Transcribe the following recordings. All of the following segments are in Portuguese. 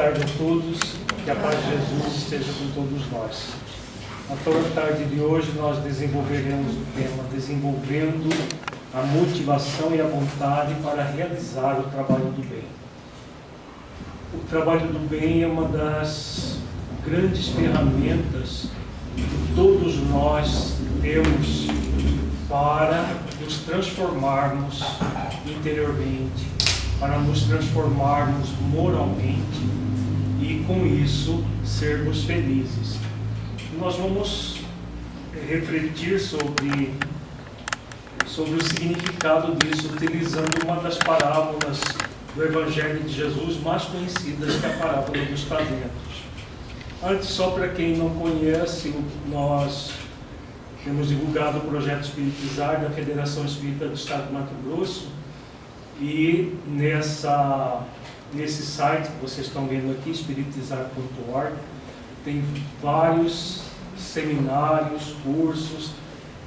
Boa tarde a todos, que a paz de Jesus esteja com todos nós. Na tarde de hoje nós desenvolveremos o tema desenvolvendo a motivação e a vontade para realizar o trabalho do bem. O trabalho do bem é uma das grandes ferramentas que todos nós temos para nos transformarmos interiormente, para nos transformarmos moralmente e com isso sermos felizes. Nós vamos refletir sobre o significado disso, utilizando uma das parábolas do Evangelho de Jesus mais conhecidas, que é a parábola dos talentos. Antes, só para quem não conhece, nós temos divulgado o projeto Espiritizar da Federação Espírita do Estado de Mato Grosso, e nesse site que vocês estão vendo aqui, espiritizar.org, tem vários seminários, cursos.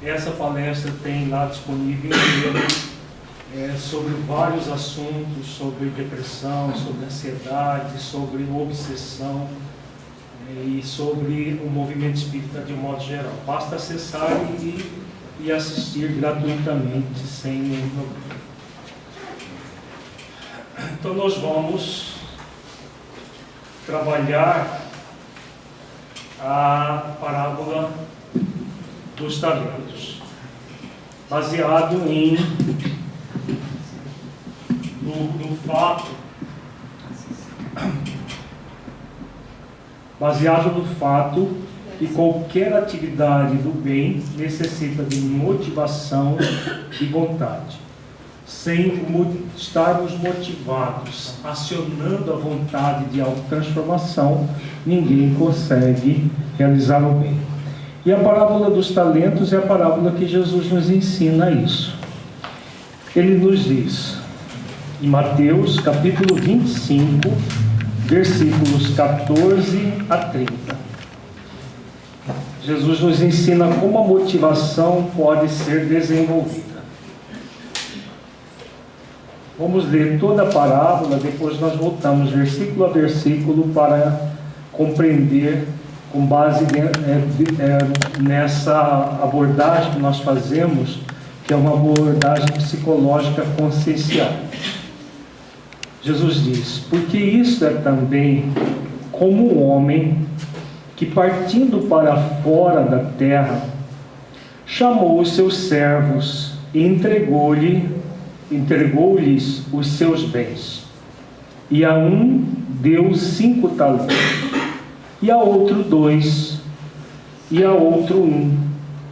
Essa palestra tem lá disponível sobre vários assuntos, sobre depressão, sobre ansiedade, sobre obsessão e sobre o movimento espírita de um modo geral. Basta acessar e assistir gratuitamente, sem nenhum problema. Então nós vamos trabalhar a parábola dos talentos, baseado no fato que qualquer atividade do bem necessita de motivação e vontade. Sem estarmos motivados, acionando a vontade de autotransformação, ninguém consegue realizar o bem. E a parábola dos talentos é a parábola que Jesus nos ensina isso. Ele nos diz, em Mateus capítulo 25, versículos 14 a 30. Jesus nos ensina como a motivação pode ser desenvolvida. Vamos ler toda a parábola, depois nós voltamos versículo a versículo para compreender, com base nessa abordagem que nós fazemos, que é uma abordagem psicológica consciencial. Jesus diz: porque isso é também como um homem que, partindo para fora da terra, chamou os seus servos e entregou-lhes os seus bens. E a um deu 5 talentos, e a outro 2, e a outro 1,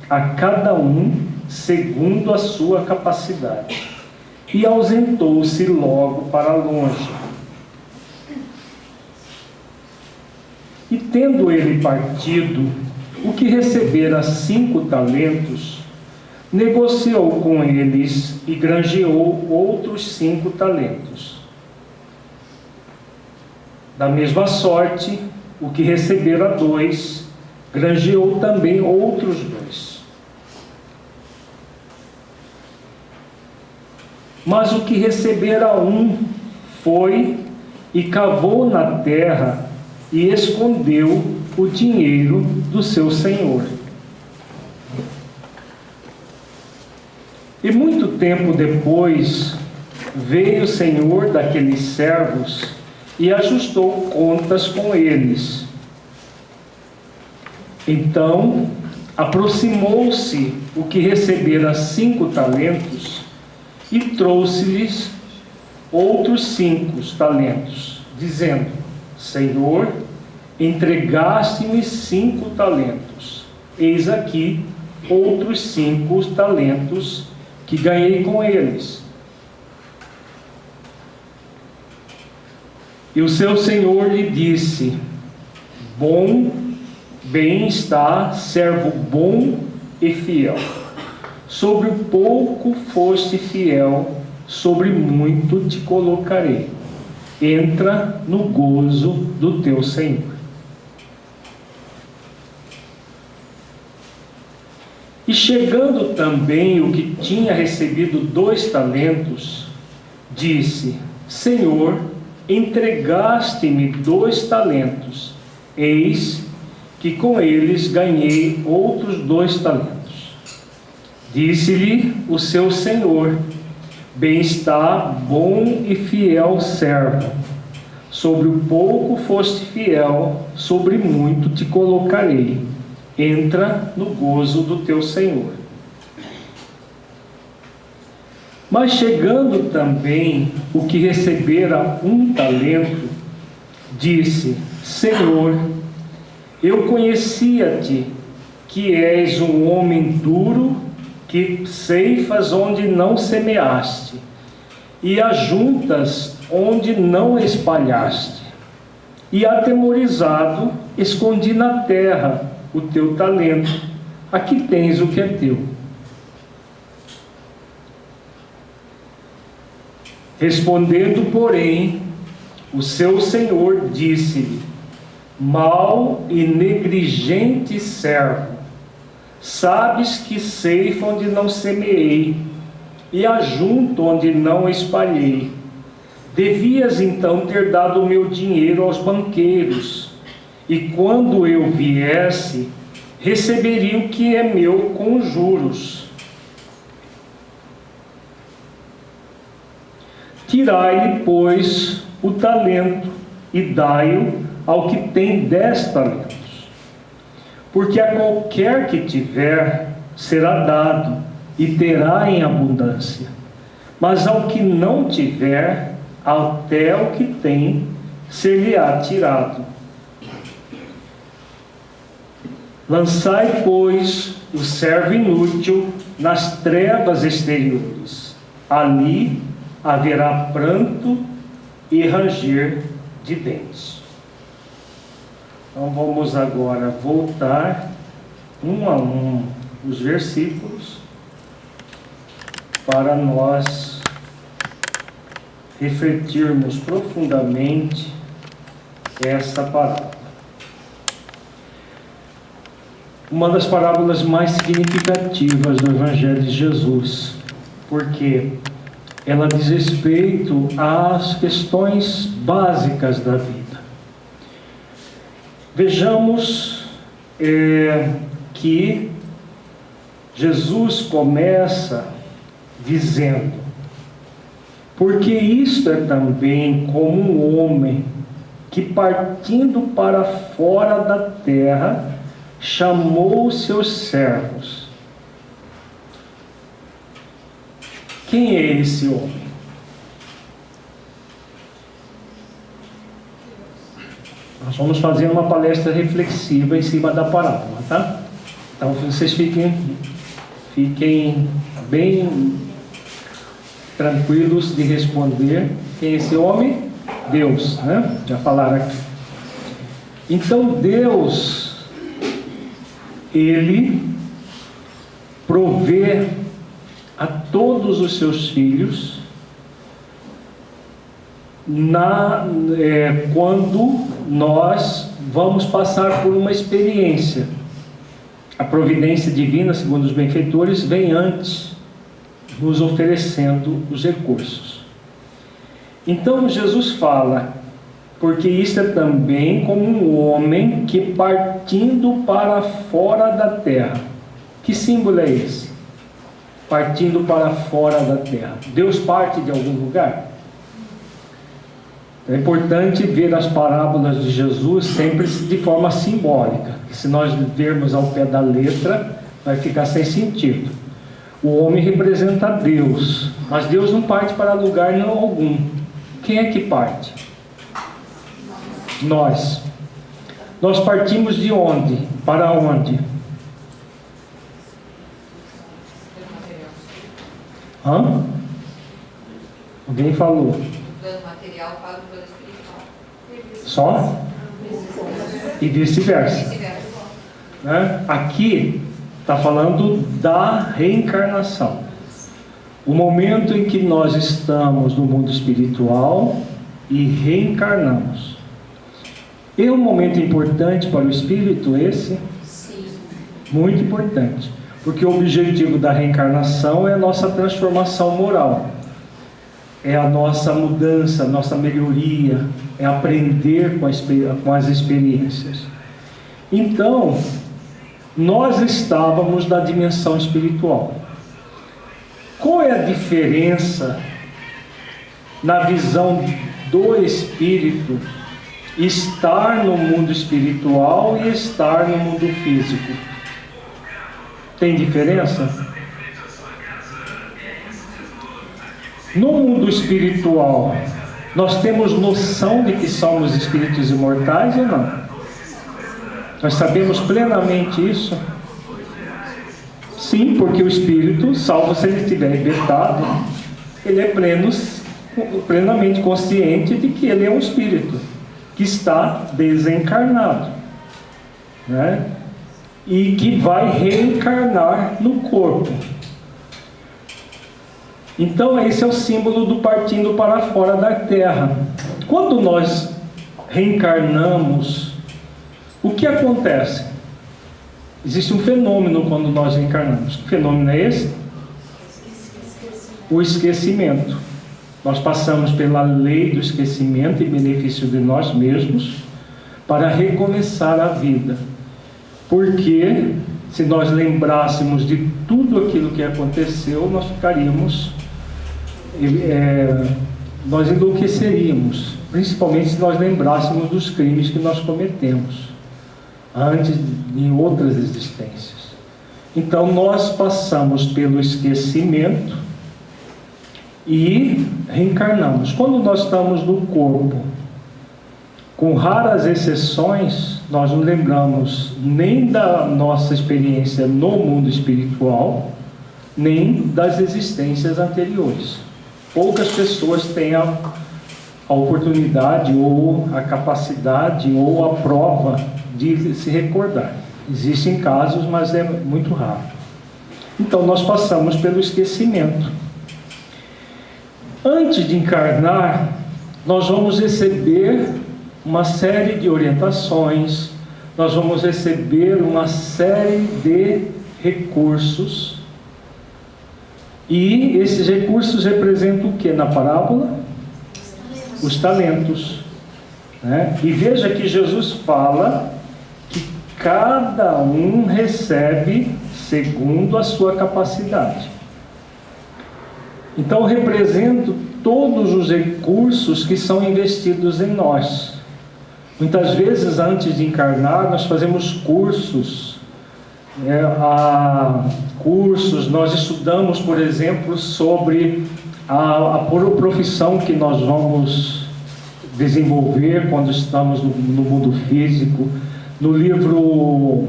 a cada um segundo a sua capacidade. E ausentou-se logo para longe. E tendo ele partido, o que recebera 5 talentos, negociou com eles e granjeou outros 5 talentos. Da mesma sorte, o que recebera 2, granjeou também outros 2. Mas o que recebera 1 foi e cavou na terra e escondeu o dinheiro do seu senhor. E muito tempo depois, veio o senhor daqueles servos e ajustou contas com eles. Então, aproximou-se o que recebera 5 talentos e trouxe-lhes outros 5 talentos, dizendo: Senhor, entregaste-me 5 talentos, eis aqui outros 5 talentos que ganhei com eles. E o seu senhor lhe disse: bem está, servo bom e fiel. Sobre o pouco foste fiel, sobre muito te colocarei. Entra no gozo do teu Senhor. E chegando também o que tinha recebido 2 talentos, disse: Senhor, entregaste-me 2 talentos, eis que com eles ganhei outros 2 talentos. Disse-lhe o seu senhor: bem está, bom e fiel servo. Sobre o pouco foste fiel, sobre muito te colocarei. Entra no gozo do teu senhor. Mas chegando também o que recebera 1 talento, disse: Senhor, eu conhecia-te, que és um homem duro, que ceifas onde não semeaste, e ajuntas onde não espalhaste. E atemorizado, escondi na terra o teu talento. Aqui tens o que é teu. Respondendo, porém, o seu senhor disse-lhe: mau e negligente servo, sabes que ceifa onde não semeei, e ajunto onde não espalhei. Devias então ter dado o meu dinheiro aos banqueiros, e quando eu viesse, receberia o que é meu com juros. Tirai-lhe, pois, o talento, e dai-o ao que tem 10 talentos. Porque a qualquer que tiver, será dado, e terá em abundância. Mas ao que não tiver, até o que tem, ser-lhe-á tirado. Lançai, pois, o servo inútil nas trevas exteriores. Ali haverá pranto e ranger de dentes. Então vamos agora voltar um a um os versículos para nós refletirmos profundamente essa parábola. Uma das parábolas mais significativas do Evangelho de Jesus, porque ela diz respeito às questões básicas da vida. Vejamos que Jesus começa dizendo: porque isto é também como um homem que, partindo para fora da terra, chamou os seus servos. Quem é esse homem? Nós vamos fazer uma palestra reflexiva em cima da parábola, tá? Então vocês fiquem bem tranquilos de responder. Quem é esse homem? Deus, né? Já falaram aqui. Então Deus, Ele provê a todos os seus filhos quando nós vamos passar por uma experiência. A providência divina, segundo os benfeitores, vem antes, nos oferecendo os recursos. Então Jesus fala: porque isto é também como um homem que, partindo para fora da terra. Que símbolo é esse? Partindo para fora da terra. Deus parte de algum lugar? É importante ver as parábolas de Jesus sempre de forma simbólica, que se nós vermos ao pé da letra, vai ficar sem sentido. O homem representa Deus, mas Deus não parte para lugar nenhum algum. Quem é que parte? Nós. Nós partimos de onde? Para onde? Hã? Alguém falou? Plano material para o plano espiritual. Só? E vice-versa. Né? Aqui está falando da reencarnação. O momento em que nós estamos no mundo espiritual e reencarnamos. É um momento importante para o espírito esse? Sim. Muito importante. Porque o objetivo da reencarnação é a nossa transformação moral. é a nossa mudança, a nossa melhoria, é aprender com as experiências. Então, nós estávamos na dimensão espiritual. Qual é a diferença na visão do espírito estar no mundo espiritual e estar no mundo físico? Tem diferença? No mundo espiritual, nós temos noção de que somos espíritos imortais ou não? Nós sabemos plenamente isso? Sim, porque o espírito, salvo se ele estiver libertado, ele é plenamente consciente de que ele é um espírito que está desencarnado, né? E que vai reencarnar no corpo. Então esse é o símbolo do partindo para fora da terra. Quando nós reencarnamos, o que acontece? Existe um fenômeno quando nós reencarnamos. Que fenômeno é esse? O esquecimento. Nós passamos pela lei do esquecimento em benefício de nós mesmos para recomeçar a vida. Porque se nós lembrássemos de tudo aquilo que aconteceu, nós ficaríamos, nós enlouqueceríamos, principalmente se nós lembrássemos dos crimes que nós cometemos antes, em outras existências. Então nós passamos pelo esquecimento e reencarnamos. Quando nós estamos no corpo, com raras exceções, nós não lembramos nem da nossa experiência no mundo espiritual, nem das existências anteriores. Poucas pessoas têm a oportunidade, ou a capacidade, ou a prova de se recordar. Existem casos, mas é muito raro. Então nós passamos pelo esquecimento. Antes de encarnar, nós vamos receber uma série de orientações, nós vamos receber uma série de recursos, e esses recursos representam o que na parábola? Os talentos, né? E veja que Jesus fala que cada um recebe segundo a sua capacidade. Então represento todos os recursos que são investidos em nós. Muitas vezes, antes de encarnar, nós fazemos cursos, nós estudamos, por exemplo, sobre a profissão que nós vamos desenvolver quando estamos no mundo físico. No livro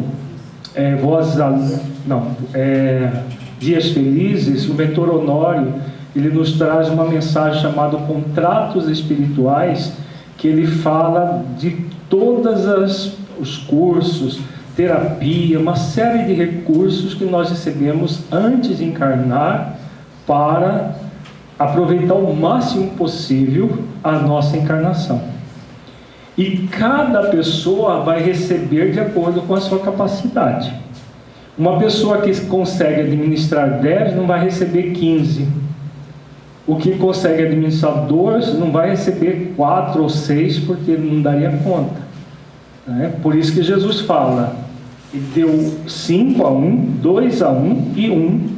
Dias Felizes, o mentor Honório, ele nos traz uma mensagem chamada Contratos Espirituais, que ele fala de todos os cursos, terapia, uma série de recursos que nós recebemos antes de encarnar para aproveitar o máximo possível a nossa encarnação. E cada pessoa vai receber de acordo com a sua capacidade. Uma pessoa que consegue administrar 10 não vai receber 15. O que consegue administrar 2 não vai receber 4 ou 6, porque não daria conta, né? Por isso que Jesus fala, ele deu 5 a um, 2 a um e 1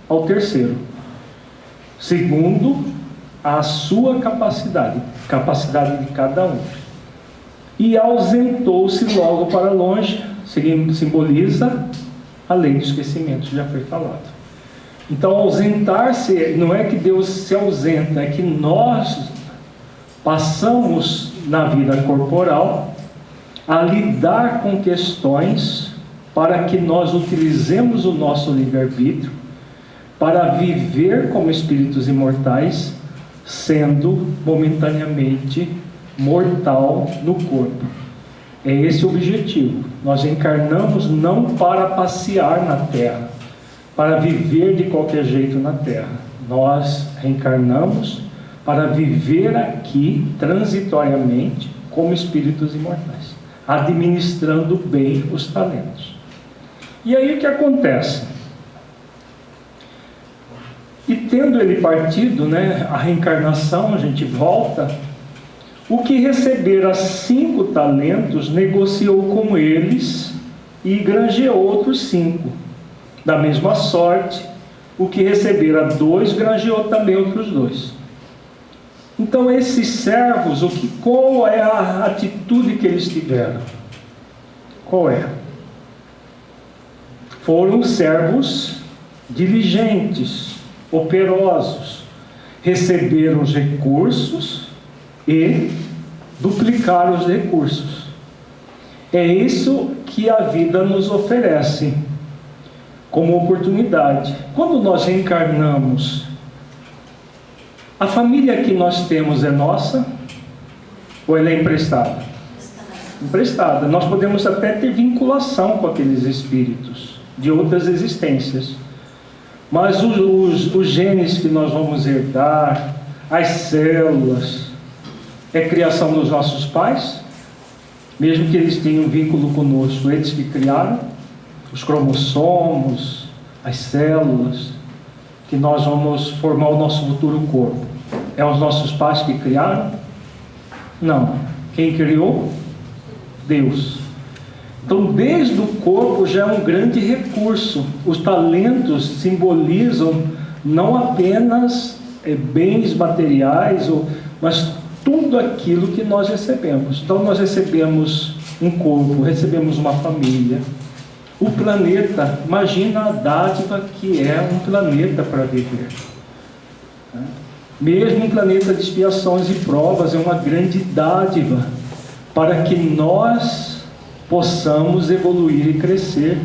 ao terceiro, segundo a sua capacidade de cada um. E ausentou-se logo para longe, simboliza a lei do esquecimento, já foi falado. Então, ausentar-se não é que Deus se ausenta, é que nós passamos na vida corporal a lidar com questões para que nós utilizemos o nosso livre-arbítrio para viver como espíritos imortais, sendo momentaneamente mortal no corpo. É esse o objetivo. Nós encarnamos não para passear na Terra, para viver de qualquer jeito na Terra. Nós reencarnamos para viver aqui transitoriamente como espíritos imortais, administrando bem os talentos. E aí o que acontece? E tendo ele partido, né, a reencarnação, a gente volta, o que recebera 5 talentos, negociou com eles e granjeou outros 5. Da mesma sorte, o que recebera 2, granjeou também outros 2. Então, esses servos, qual é a atitude que eles tiveram? Qual é? Foram servos diligentes, operosos, receberam os recursos e duplicaram os recursos. É isso que a vida nos oferece como oportunidade. Quando nós reencarnamos, a família que nós temos é nossa ou ela é emprestada? Emprestada. Nós podemos até ter vinculação com aqueles espíritos de outras existências, mas os genes que nós vamos herdar, as células, é criação dos nossos pais, mesmo que eles tenham vínculo conosco, eles que criaram os cromossomos, as células, que nós vamos formar o nosso futuro corpo. É os nossos pais que criaram? Não. Quem criou? Deus. Então, desde o corpo já é um grande recurso. Os talentos simbolizam não apenas bens materiais, mas tudo aquilo que nós recebemos. Então, nós recebemos um corpo, recebemos uma família. O planeta, imagina a dádiva que é um planeta para viver. Mesmo um planeta de expiações e provas, é uma grande dádiva para que nós possamos evoluir e crescer.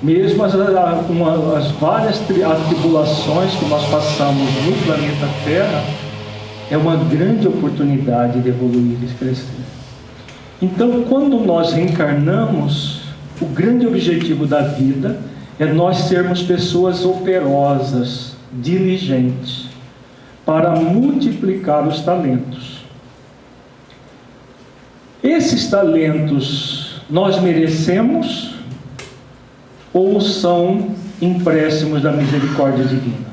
Mesmo as várias atribulações que nós passamos no planeta Terra, é uma grande oportunidade de evoluir e crescer. Então, quando nós reencarnamos, o grande objetivo da vida é nós sermos pessoas operosas, diligentes, para multiplicar os talentos. Esses talentos nós merecemos ou são empréstimos da misericórdia divina?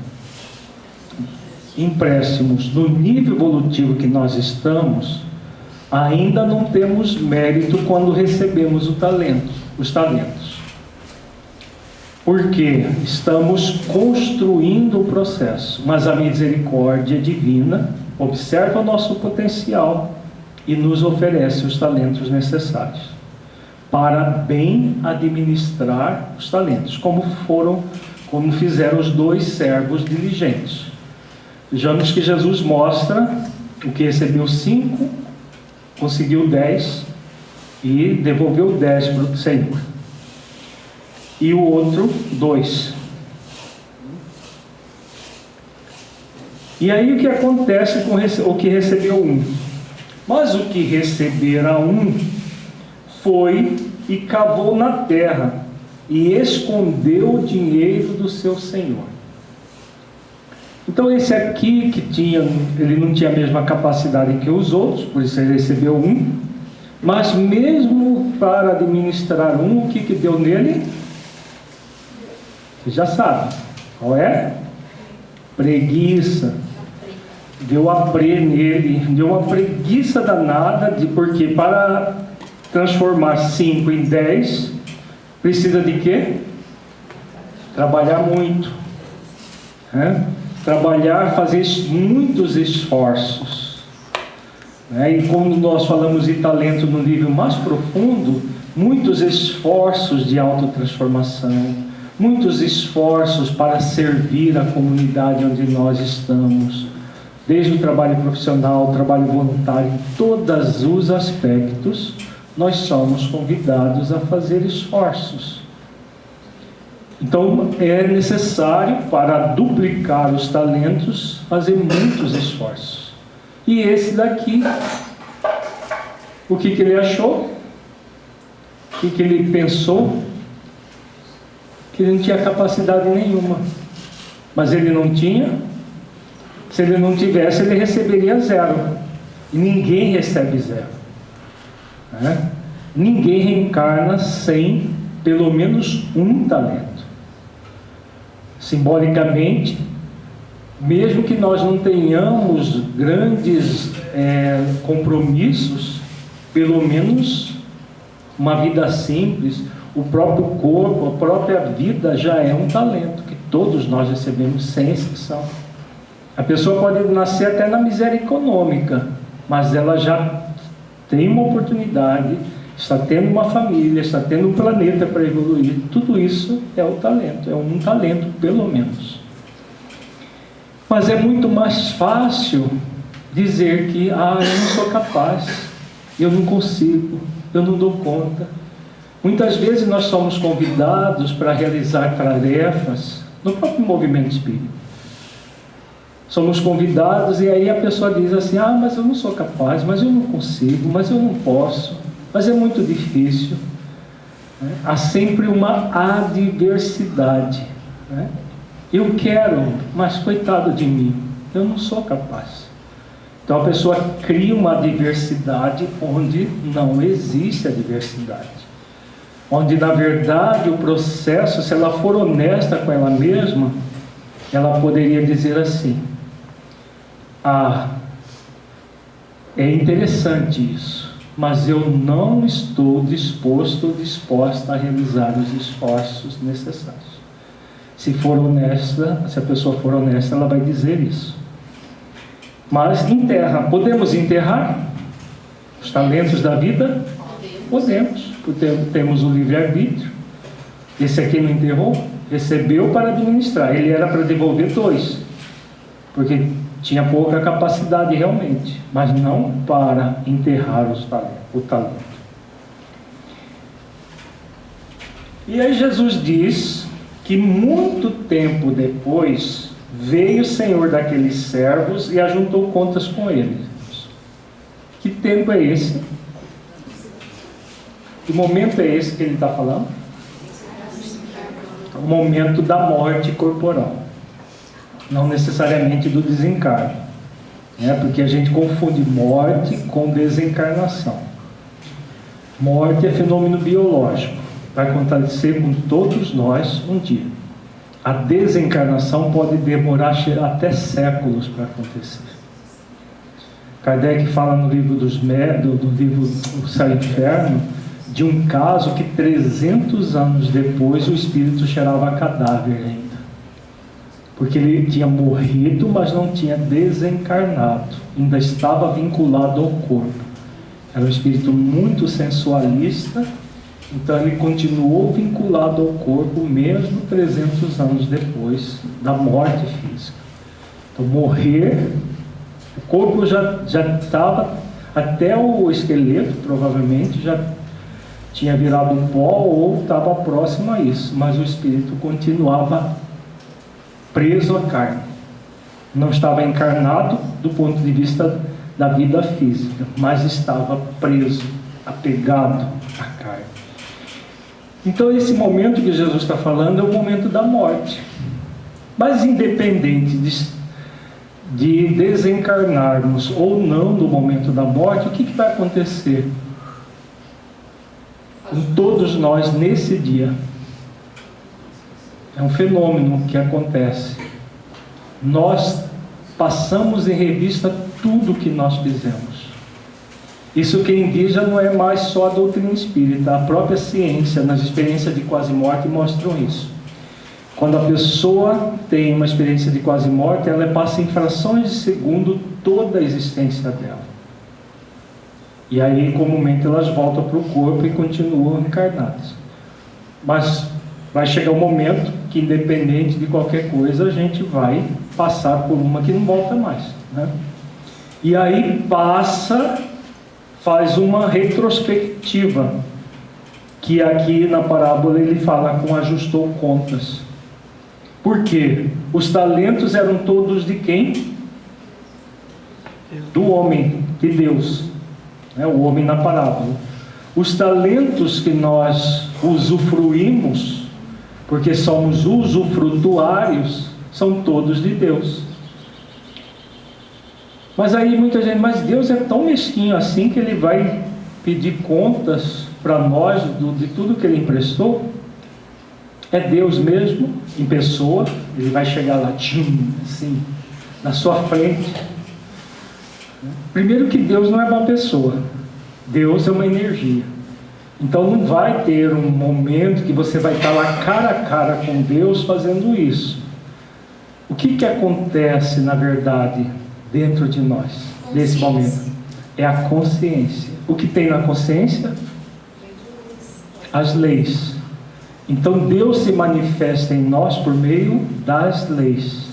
Empréstimos. No nível evolutivo que nós estamos, ainda não temos mérito quando recebemos os talentos. Porque estamos construindo o processo, mas a misericórdia divina observa o nosso potencial e nos oferece os talentos necessários para bem administrar os talentos, como fizeram os 2 servos diligentes. Vejamos que Jesus mostra o que recebeu 5, conseguiu 10 e devolveu 10 para o Senhor. E o outro, 2. E aí o que acontece com o que recebeu 1? Mas o que recebera 1 foi e cavou na terra e escondeu o dinheiro do seu senhor. Então esse aqui ele não tinha a mesma capacidade que os outros, por isso ele recebeu 1, mas mesmo para administrar 1, o que deu nele? Você já sabe, qual é? Preguiça. Deu aprê nele, deu uma preguiça danada, porque para transformar 5 em 10, precisa de quê? Trabalhar muito. Trabalhar, fazer muitos esforços. E como nós falamos de talento no nível mais profundo, muitos esforços de autotransformação, muitos esforços para servir a comunidade onde nós estamos, desde o trabalho profissional, o trabalho voluntário, em todos os aspectos, nós somos convidados a fazer esforços. Então, é necessário, para duplicar os talentos, fazer muitos esforços. E esse daqui, o que ele achou? O que ele pensou? Que ele não tinha capacidade nenhuma. Mas ele não tinha. Se ele não tivesse, ele receberia 0. E ninguém recebe 0. Ninguém reencarna sem pelo menos um talento. Simbolicamente, mesmo que nós não tenhamos grandes compromissos, pelo menos uma vida simples, o próprio corpo, a própria vida já é um talento que todos nós recebemos sem exceção. A pessoa pode nascer até na miséria econômica, mas ela já tem uma oportunidade, está tendo uma família, está tendo um planeta para evoluir. Tudo isso é o talento, é um talento pelo menos. Mas é muito mais fácil dizer que eu não sou capaz, eu não consigo, eu não dou conta. Muitas vezes nós somos convidados para realizar tarefas no próprio movimento espírita. Somos convidados e aí a pessoa diz assim, mas eu não sou capaz, mas eu não consigo, mas eu não posso, mas é muito difícil. Há sempre uma adversidade. Eu quero, mas coitado de mim, eu não sou capaz. Então a pessoa cria uma adversidade onde não existe adversidade. Onde na verdade o processo, se ela for honesta com ela mesma, ela poderia dizer assim, é interessante isso, mas eu não estou disposto ou disposta a realizar os esforços necessários. Se for honesta, se a pessoa for honesta, ela vai dizer isso. Mas enterra. Podemos enterrar os talentos da vida? Podemos. Temos o livre-arbítrio. Esse aqui não enterrou? Recebeu para administrar. Ele era para devolver 2. Porque tinha pouca capacidade realmente. Mas não para enterrar o talento. E aí Jesus diz que muito tempo depois veio o senhor daqueles servos e ajuntou contas com eles. Que tempo é esse? Que momento é esse que ele está falando? O momento da morte corporal, não necessariamente do desencarne, porque a gente confunde morte com desencarnação. Morte é fenômeno biológico, vai acontecer com todos nós um dia. A desencarnação pode demorar até séculos para acontecer. Kardec fala no livro do livro O Céu e o Inferno, de um caso que 300 anos depois o espírito cheirava cadáver ainda. Porque ele tinha morrido, mas não tinha desencarnado. Ainda estava vinculado ao corpo. Era um espírito muito sensualista, então ele continuou vinculado ao corpo mesmo 300 anos depois da morte física. Então morrer, o corpo já estava, até o esqueleto provavelmente já tinha virado um pó ou estava próximo a isso, mas o espírito continuava preso à carne. Não estava encarnado do ponto de vista da vida física, mas estava preso, apegado à carne. Então esse momento que Jesus está falando é o momento da morte. Mas independente de desencarnarmos ou não no momento da morte, o que vai acontecer com todos nós nesse dia? É um fenômeno que acontece. Nós passamos em revista tudo o que nós fizemos. Isso quem diz já não é mais só a doutrina espírita, a própria ciência, nas experiências de quase morte mostram isso. Quando a pessoa tem uma experiência de quase morte, ela passa em frações de segundo toda a existência dela. E aí comumente elas voltam para o corpo e continuam encarnadas. Mas vai chegar um momento que, independente de qualquer coisa, a gente vai passar por uma que não volta mais, E aí faz uma retrospectiva, que aqui na parábola ele fala com ajustou contas. Por quê? Os talentos eram todos de quem? Do homem, de Deus, o homem na parábola. Os talentos que nós usufruímos, porque somos usufrutuários, são todos de Deus. Mas aí muita gente, mas Deus é tão mesquinho assim que Ele vai pedir contas para nós de tudo que Ele emprestou? É Deus mesmo, em pessoa, Ele vai chegar lá, assim, na sua frente. Primeiro que Deus não é uma pessoa, Deus é uma energia. Então não vai ter um momento que você vai estar lá cara a cara com Deus fazendo isso. O que acontece na verdade dentro de nós, nesse momento? É a consciência. O que tem na consciência? As leis. Então Deus se manifesta em nós por meio das leis.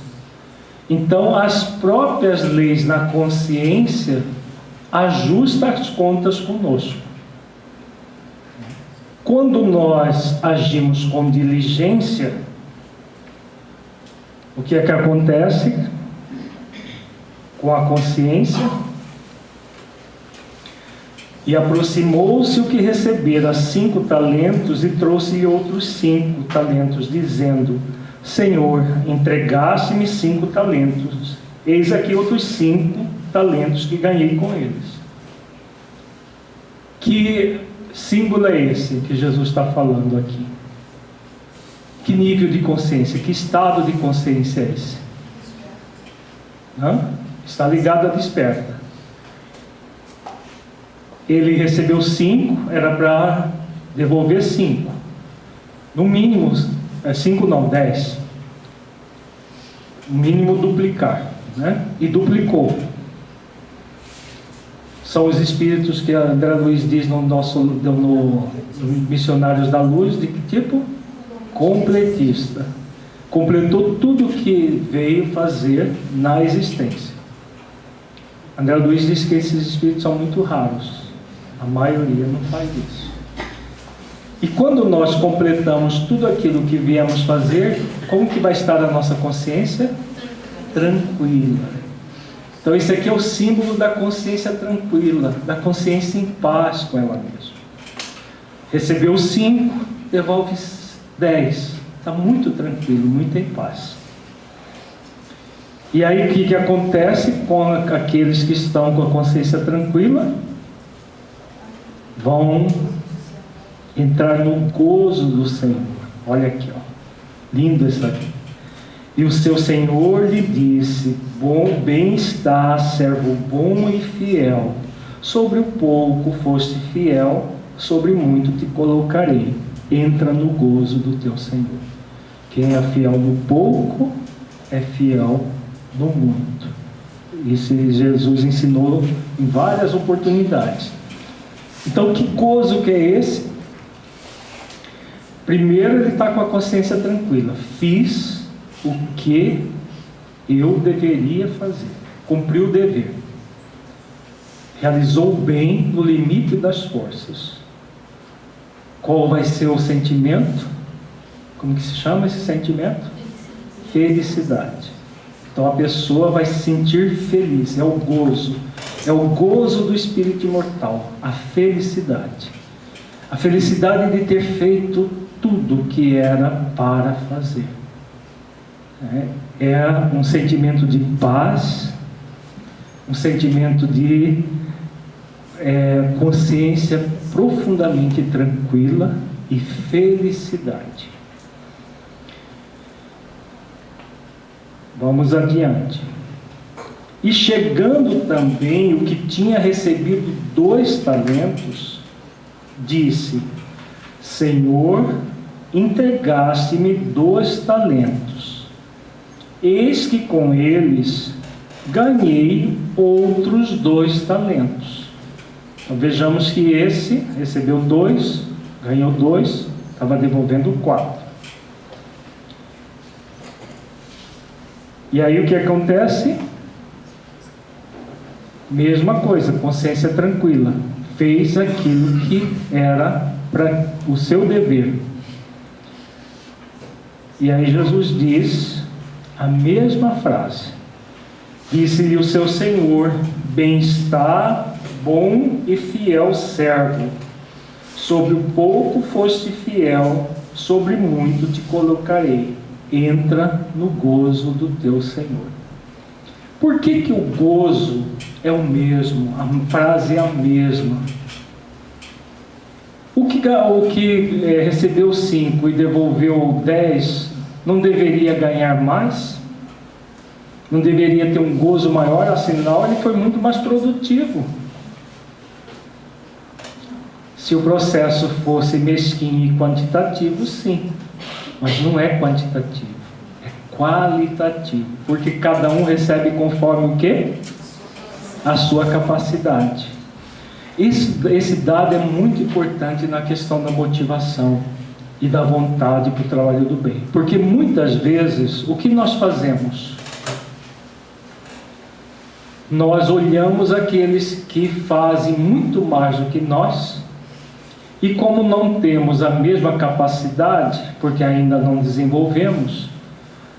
Então as próprias leis na consciência ajustam as contas conosco. Quando nós agimos com diligência, o que é que acontece com a consciência? E aproximou-se o que recebera 5 talentos e trouxe-lhe outros 5 talentos, dizendo: Senhor, entregaste-me 5 talentos, eis aqui outros 5 talentos que ganhei com eles. Que símbolo é esse que Jesus está falando aqui? Que nível de consciência, que estado de consciência é esse? Está ligado à desperta. Ele recebeu 5, era para devolver 5. No mínimo, 5 não, 10. No mínimo duplicar, né? E duplicou. São os espíritos que a André Luiz diz no Missionários da Luz, de que tipo? Completista. Completou tudo o que veio fazer na existência. André Luiz diz que esses espíritos são muito raros. A maioria não faz isso. E quando nós completamos tudo aquilo que viemos fazer, como que vai estar a nossa consciência? Tranquila. Então esse aqui é o símbolo da consciência tranquila, da consciência em paz com ela mesma. Recebeu 5, devolve 10. Está muito tranquilo, muito em paz. E aí o que acontece com aqueles que estão com a consciência tranquila? Vão entrar no gozo do Senhor. Olha aqui, ó. Lindo isso aqui. E o seu Senhor lhe disse: bem está, servo bom e fiel. Sobre o pouco foste fiel, sobre muito te colocarei. Entra no gozo do teu Senhor. Quem é fiel no pouco, é fiel no muito. Isso Jesus ensinou em várias oportunidades. Então, que gozo que é esse? Primeiro, ele está com a consciência tranquila. Fiz o que eu deveria fazer. Cumpriu o dever. Realizou o bem no limite das forças. Qual vai ser o sentimento? Como que se chama esse sentimento? Felicidade. Então a pessoa vai se sentir feliz. É o gozo. É o gozo do espírito imortal. A felicidade. A felicidade de ter feito tudo que era para fazer. É um sentimento de paz, um sentimento de consciência profundamente tranquila e felicidade. Vamos adiante. E chegando também o que tinha recebido 2 talentos, disse: Senhor, entregaste-me 2 talentos. Eis que com eles ganhei outros 2 talentos. Então vejamos que esse recebeu 2, ganhou 2, estava devolvendo 4. E aí o que acontece? Mesma coisa, consciência tranquila. Fez aquilo que era para o seu dever. E aí Jesus diz a mesma frase. Disse-lhe o seu Senhor: bem está, bom e fiel servo. Sobre o pouco foste fiel, sobre muito te colocarei. Entra no gozo do teu Senhor. Por que que o gozo é o mesmo? A frase é a mesma. O que recebeu 5 e devolveu 10, não deveria ganhar mais? Não deveria ter um gozo maior, afinal ele foi muito mais produtivo. Se o processo fosse mesquinho e quantitativo, sim, mas não é quantitativo, é qualitativo, porque cada um recebe conforme o quê? A sua capacidade. Esse dado é muito importante na questão da motivação e da vontade para o trabalho do bem, porque muitas vezes o que nós fazemos? Nós olhamos aqueles que fazem muito mais do que nós, e como não temos a mesma capacidade, porque ainda não desenvolvemos,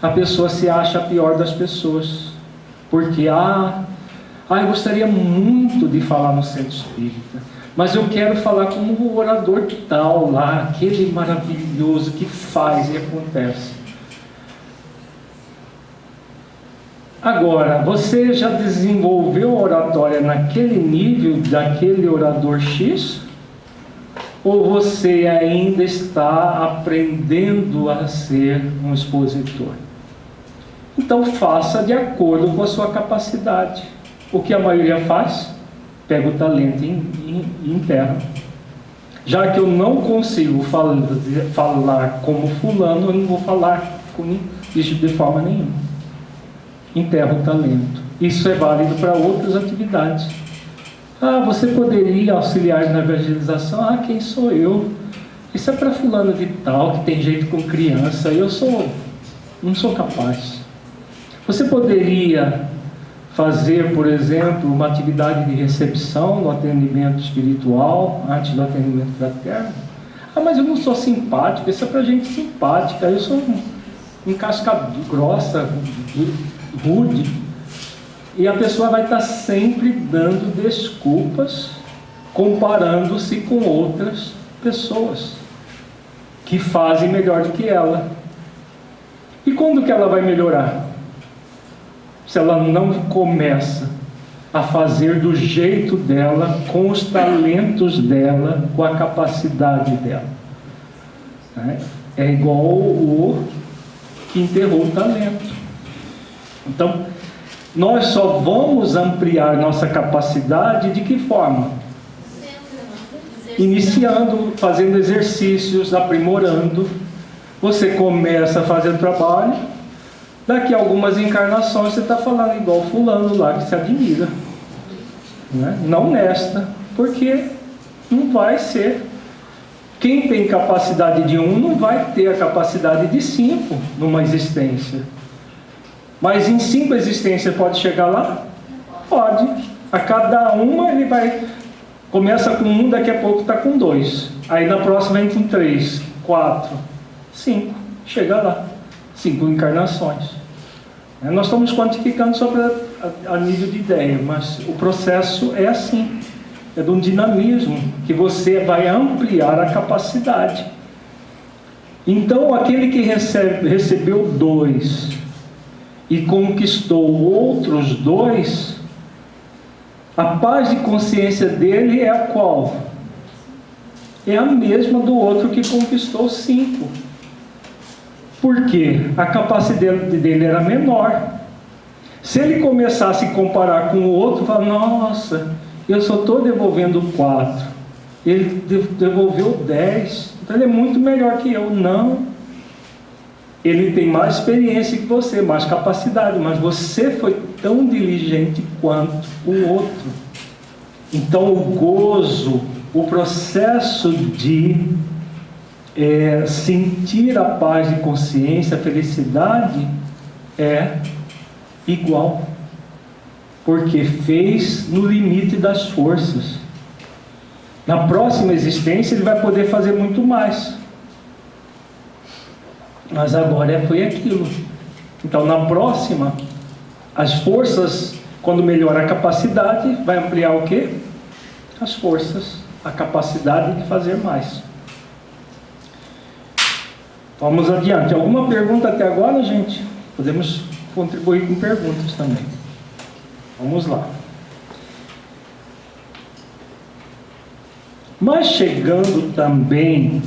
a pessoa se acha a pior das pessoas, porque eu gostaria muito de falar no centro espírita, mas eu quero falar como o orador tal lá, aquele maravilhoso que faz e acontece. Agora, você já desenvolveu a oratória naquele nível daquele orador X? Ou você ainda está aprendendo a ser um expositor? Então faça de acordo com a sua capacidade. O que a maioria faz? Pega o talento e enterra. Já que eu não consigo falar como fulano, eu não vou falar isso de forma nenhuma. Enterra o talento. Isso é válido para outras atividades. Você poderia auxiliar na evangelização? Quem sou eu? Isso é para fulano de tal, que tem jeito com criança. Não sou capaz. Você poderia fazer, por exemplo, uma atividade de recepção no atendimento espiritual, antes do atendimento fraterno? Mas eu não sou simpático, isso é para gente simpática, eu sou um casca grossa, rude. E a pessoa vai estar sempre dando desculpas, comparando-se com outras pessoas que fazem melhor do que ela. E quando que ela vai melhorar? Se ela não começa a fazer do jeito dela, com os talentos dela, com a capacidade dela. É igual o que enterrou o talento. Então, nós só vamos ampliar nossa capacidade de que forma? Iniciando, fazendo exercícios, aprimorando. Você começa a fazer o trabalho, daqui a algumas encarnações você está falando igual fulano lá que se admira, não nesta, porque não vai ser. Quem tem capacidade de 1 não vai ter a capacidade de 5 numa existência. Mas em 5 existências pode chegar lá? Pode. A cada uma ele vai... Começa com 1, daqui a pouco está com 2. Aí na próxima vem com 3, 4, 5. Chega lá. 5 encarnações. Nós estamos quantificando só a nível de ideia, mas o processo é assim. É de um dinamismo, que você vai ampliar a capacidade. Então aquele que recebeu 2... e conquistou outros 2, a paz de consciência dele é a qual? É a mesma do outro que conquistou 5. Por quê? A capacidade dele era menor. Se ele começasse a comparar com o outro, fala, nossa, eu só estou devolvendo 4. Ele devolveu 10. Então ele é muito melhor que eu. Não. Ele tem mais experiência que você, mais capacidade, mas você foi tão diligente quanto o outro. Então o gozo, o processo de sentir a paz de consciência, a felicidade, é igual. Porque fez no limite das forças. Na próxima existência ele vai poder fazer muito mais. Mas agora foi aquilo. Então na próxima, as forças, quando melhora a capacidade, vai ampliar o quê? As forças, a capacidade de fazer mais. Vamos adiante. Alguma pergunta até agora, gente? Podemos contribuir com perguntas também. Vamos lá. Mas chegando também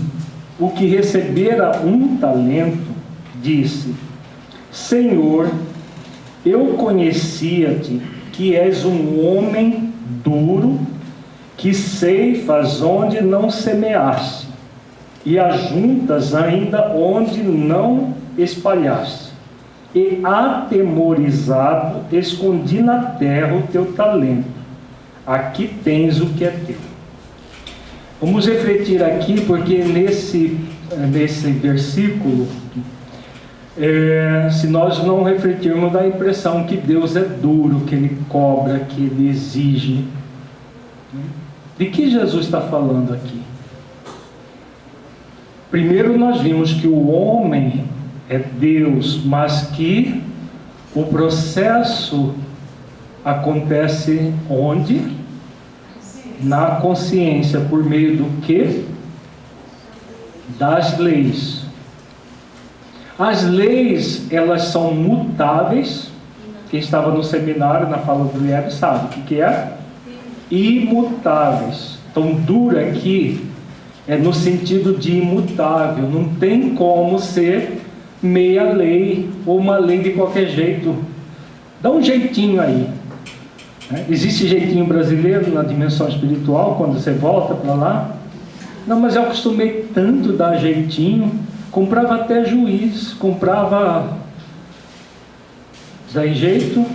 o que recebera um talento, disse: Senhor, Eu conhecia-te, que és um homem duro, que ceifas onde não semeaste, e ajuntas ainda onde não espalhaste. E atemorizado, escondi na terra o teu talento. Aqui tens o que é teu. Vamos refletir aqui, porque nesse versículo, se nós não refletirmos, dá a impressão que Deus é duro, que Ele cobra, que Ele exige. De que Jesus está falando aqui? Primeiro nós vimos que o homem é Deus, mas que o processo acontece onde? Na consciência, por meio do quê? Das leis. As leis, elas são mutáveis. Quem estava no seminário, na fala do Guilherme, sabe o que é? Imutáveis. Então, duro aqui é no sentido de imutável. Não tem como ser meia lei ou uma lei de qualquer jeito. Dá um jeitinho aí. Existe jeitinho brasileiro na dimensão espiritual, quando você volta para lá? Não, mas eu acostumei tanto dar jeitinho, comprava até juiz, comprava daí jeito.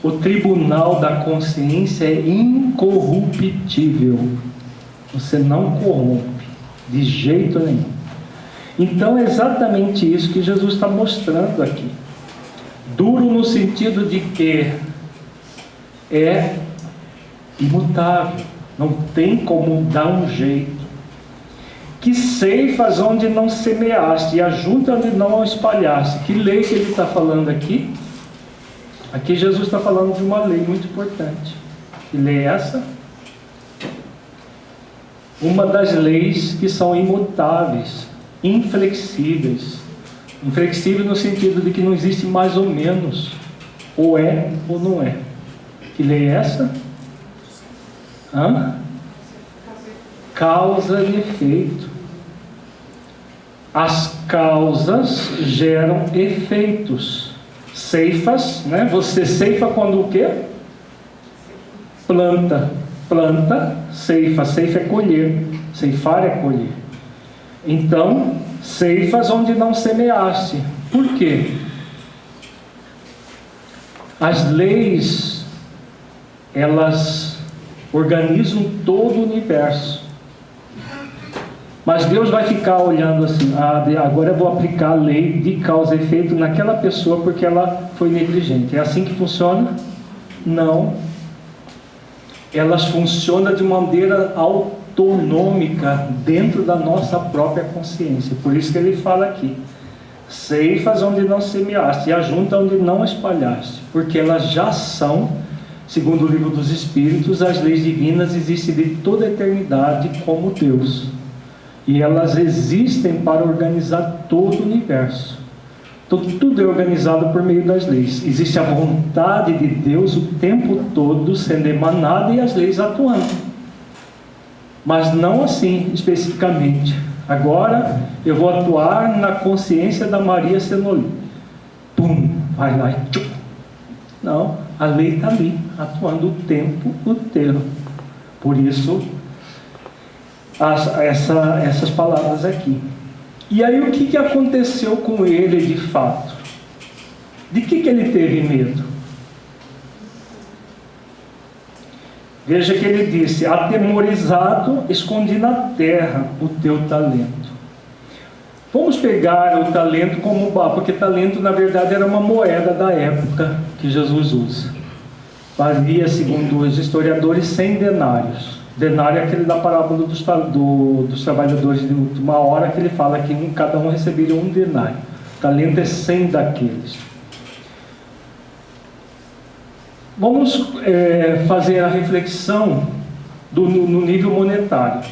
O tribunal da consciência é incorruptível, você não corrompe de jeito nenhum. Então é exatamente isso que Jesus está mostrando aqui. Duro no sentido de que é imutável, não tem como dar um jeito. Que ceifas onde não semeaste, e ajunta onde não espalhaste. Que lei que ele está falando aqui? Aqui Jesus está falando de uma lei muito importante. Que lei é essa? Uma das leis que são imutáveis, inflexíveis. Inflexível no sentido de que não existe mais ou menos, ou é ou não é. Que lei é essa? Causa e efeito. As causas geram efeitos. Ceifas, né? Você ceifa quando o quê? Planta. Planta, ceifa. Ceifa é colher. Ceifar é colher. Então, ceifas onde não semeaste. Por quê? As leis, elas organizam todo o universo. Mas Deus vai ficar olhando assim, agora eu vou aplicar a lei de causa e efeito naquela pessoa porque ela foi negligente. É assim que funciona? Não. Elas funcionam de maneira autonômica dentro da nossa própria consciência. Por isso que ele fala aqui: ceifas onde não semeaste e ajunta onde não espalhaste, porque elas já são, segundo o livro dos Espíritos, as leis divinas existem de toda a eternidade como Deus, e elas existem para organizar todo o universo. Então, tudo é organizado por meio das leis. Existe a vontade de Deus o tempo todo sendo emanada e as leis atuando, mas não assim especificamente. Agora eu vou atuar na consciência da Maria Senoli. Pum, vai lá e tchum. Não, a lei está ali, atuando o tempo inteiro. Por isso, essas palavras aqui. E aí o que aconteceu com ele de fato? De que ele teve medo? Veja que ele disse: atemorizado, escondi na terra o teu talento. Vamos pegar o talento como base, porque talento na verdade era uma moeda da época que Jesus usa. Valia, segundo os historiadores, 100 denários. Denário é aquele da parábola dos trabalhadores de última hora, que ele fala que cada um receberia um denário. Talento é 100 daqueles. Vamos fazer a reflexão no nível monetário.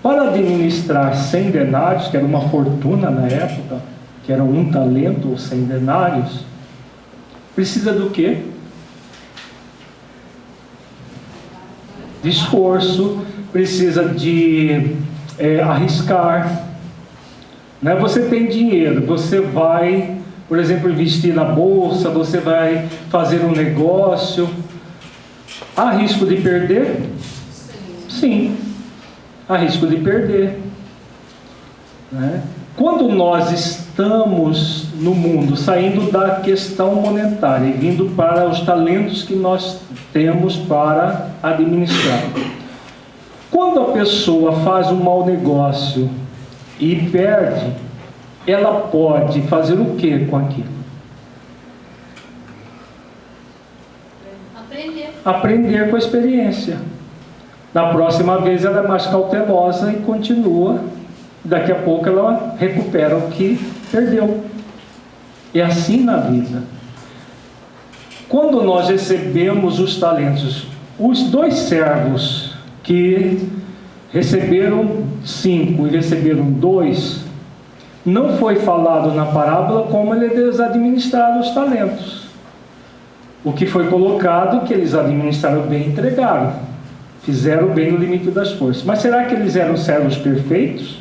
Para administrar 100 denários, que era uma fortuna na época, que era um talento ou 100 denários, precisa do quê? De esforço, precisa de arriscar. Né? Você tem dinheiro, você vai por exemplo, investir na bolsa, você vai fazer um negócio. Há risco de perder? Sim, há risco de perder. Né? Quando nós estamos no mundo, saindo da questão monetária e vindo para os talentos que nós temos para administrar. Quando a pessoa faz um mau negócio e perde, ela pode fazer o que com aquilo? Aprender com a experiência. Na próxima vez ela é mais cautelosa e continua. Daqui a pouco ela recupera o que perdeu. É assim na vida. Quando nós recebemos os talentos, os 2 servos que receberam 5 e receberam 2, não foi falado na parábola como eles administraram os talentos. O que foi colocado que eles administraram bem e entregaram. Fizeram bem no limite das forças. Mas será que eles eram servos perfeitos?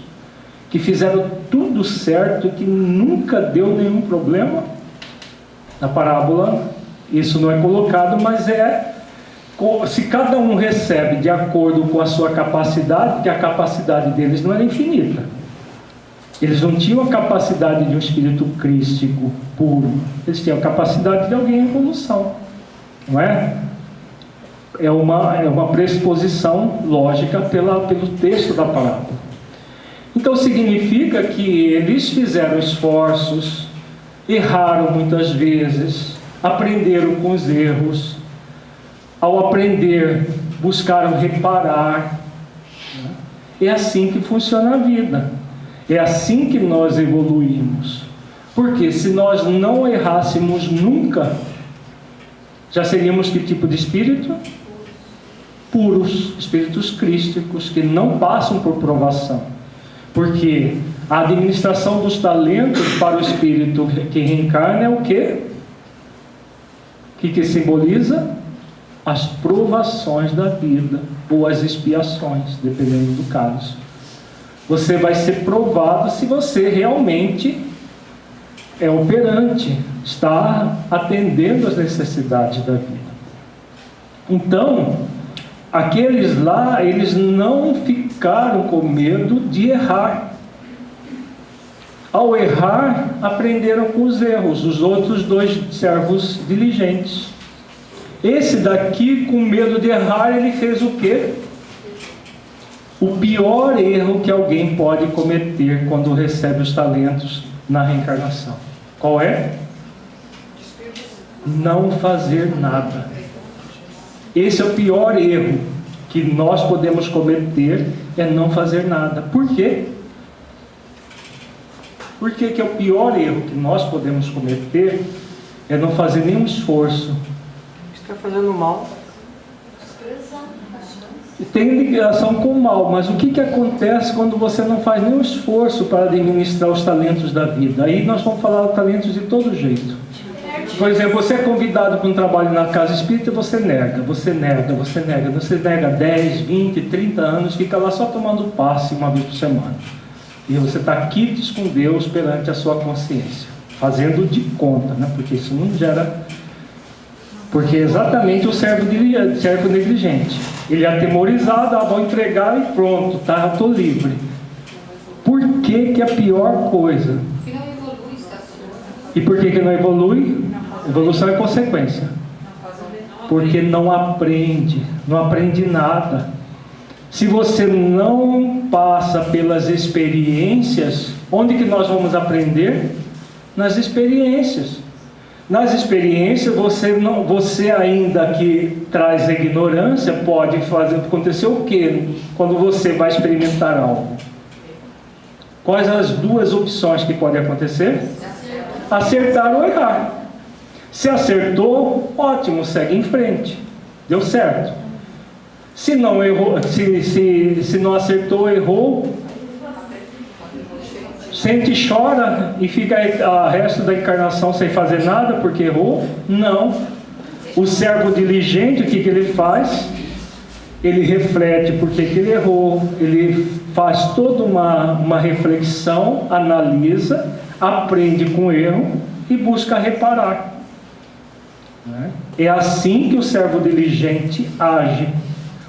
Que fizeram tudo certo, que nunca deu nenhum problema? Na parábola, isso não é colocado, mas se cada um recebe de acordo com a sua capacidade, que a capacidade deles não era infinita. Eles não tinham a capacidade de um espírito crístico puro. Eles tinham a capacidade de alguém em evolução. Não é? É uma pressuposição lógica pelo texto da parábola. Então significa que eles fizeram esforços, erraram muitas vezes, aprenderam com os erros. Ao aprender, buscaram reparar. É assim que funciona a vida. É assim que nós evoluímos. Porque se nós não errássemos nunca, já seríamos que tipo de espírito? Puros, espíritos crísticos, que não passam por provação. Porque a administração dos talentos para o espírito que reencarna é o quê? O que simboliza? As provações da vida, ou as expiações, dependendo do caso. Você vai ser provado se você realmente é operante, está atendendo às necessidades da vida. Então, aqueles lá, eles não ficaram com medo de errar. Ao errar, aprenderam com os erros, os outros 2 servos diligentes. Esse daqui, com medo de errar, ele fez o quê? O pior erro que alguém pode cometer quando recebe os talentos na reencarnação. Qual é? Não fazer nada. Esse é o pior erro que nós podemos cometer, é não fazer nada. Por quê? Por que é o pior erro que nós podemos cometer? É não fazer nenhum esforço. Está fazendo mal. Tem ligação com o mal, mas o que acontece quando você não faz nenhum esforço para administrar os talentos da vida? Aí nós vamos falar de talentos de todo jeito. Por exemplo, você é convidado para um trabalho na casa espírita, você nega 10, 20, 30 anos, fica lá só tomando passe uma vez por semana. E você está quites com Deus perante a sua consciência, fazendo de conta, né? Porque isso não gera... Porque é exatamente o servo negligente. Ele é atemorizado, vou entregar e pronto, estou livre. Por que é a pior coisa? Se não evolui, estaciona. E por que não evolui? Evolução é consequência. Porque não aprende nada. Se você não passa pelas experiências, onde que nós vamos aprender? Nas experiências. Nas experiências, você ainda que traz a ignorância, pode acontecer o quê? Quando você vai experimentar algo. Quais as 2 opções que podem acontecer? Acertar ou errar. Se acertou, ótimo, segue em frente. Deu certo. Se não errou, se não acertou, errou, sente e chora e fica o resto da encarnação sem fazer nada porque errou? Não. O servo diligente, o que ele faz? Ele reflete por que ele errou, ele faz toda uma reflexão, analisa, aprende com o erro e busca reparar. Né? É assim que o servo diligente age.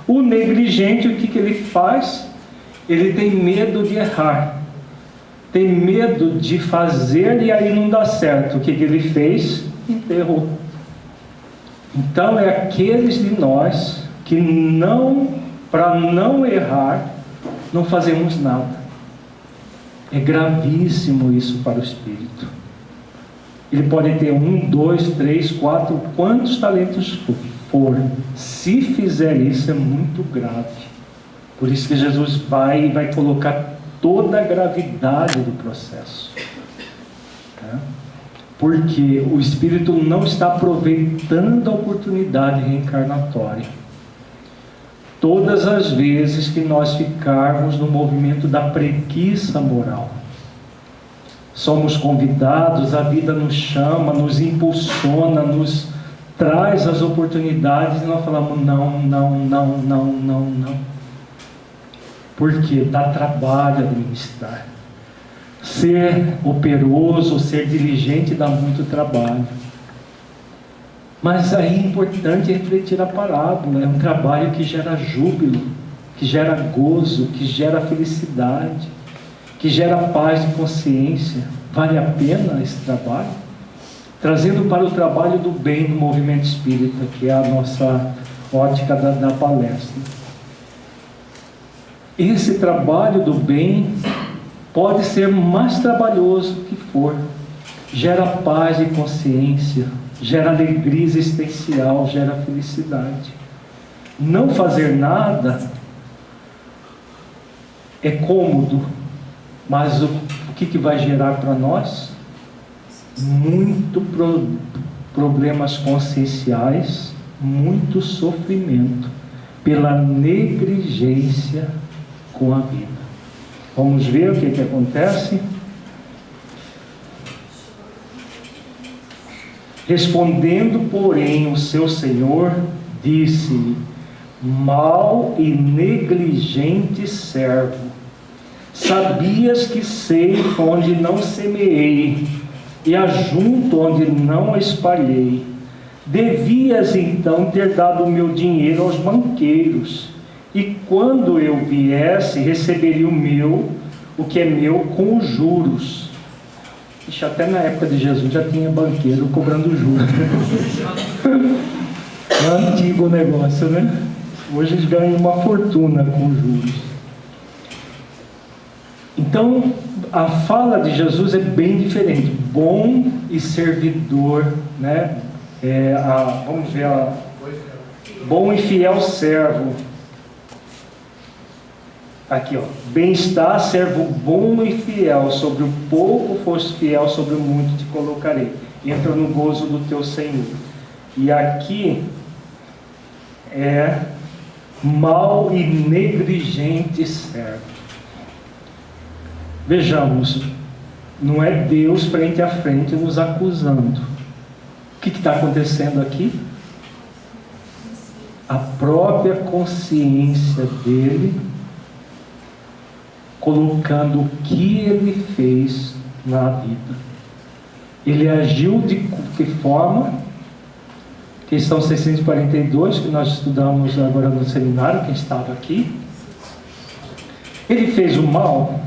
O negligente, o que ele faz? Ele tem medo de errar, tem medo de fazer e aí não dá certo. O que ele fez? Enterrou. Então é aqueles de nós que para não errar, não fazemos nada. É gravíssimo isso para o espírito. Ele pode ter 1, 2, 3, 4, quantos talentos for. Se fizer isso, é muito grave. Por isso que Jesus vai colocar toda a gravidade do processo. Tá? Porque o espírito não está aproveitando a oportunidade reencarnatória. Todas as vezes que nós ficarmos no movimento da preguiça moral, somos convidados, a vida nos chama, nos impulsiona, nos traz as oportunidades e nós falamos não. Porque dá trabalho administrar. Ser operoso, ser diligente dá muito trabalho. Mas aí é importante refletir a parábola. É um trabalho que gera júbilo, que gera gozo, que gera felicidade, que gera paz de consciência. Vale a pena esse trabalho? Trazendo para o trabalho do bem no movimento espírita, que é a nossa ótica da palestra. Esse trabalho do bem pode ser mais trabalhoso que for. Gera paz de consciência, gera alegria existencial, gera felicidade. Não fazer nada é cômodo, mas o que vai gerar para nós? Muito problemas conscienciais, muito sofrimento pela negligência com a vida. Vamos ver o que acontece? Respondendo, porém, o seu senhor, disse-lhe: mau e negligente servo, sabias que ceifa onde não semeei, e ajunto onde não espalhei. Devias então ter dado o meu dinheiro aos banqueiros, e quando eu viesse, receberia o que é meu com os juros. Ixi, até na época de Jesus já tinha banqueiro cobrando juros. É antigo o negócio, né? Hoje eles ganham uma fortuna com juros. Então, a fala de Jesus é bem diferente. Bom e servidor, né? Vamos ver, bom e fiel servo. Aqui, ó, bem-estar, servo bom e fiel, sobre o pouco foste fiel, sobre o muito te colocarei. Entra no gozo do teu Senhor. E aqui é mau e negligente servo. Vejamos, não é Deus frente a frente nos acusando. O que está acontecendo aqui? A própria consciência dele colocando o que ele fez na vida. Ele agiu de que forma? Questão 642, que nós estudamos agora no seminário, quem estava aqui. Ele fez o mal?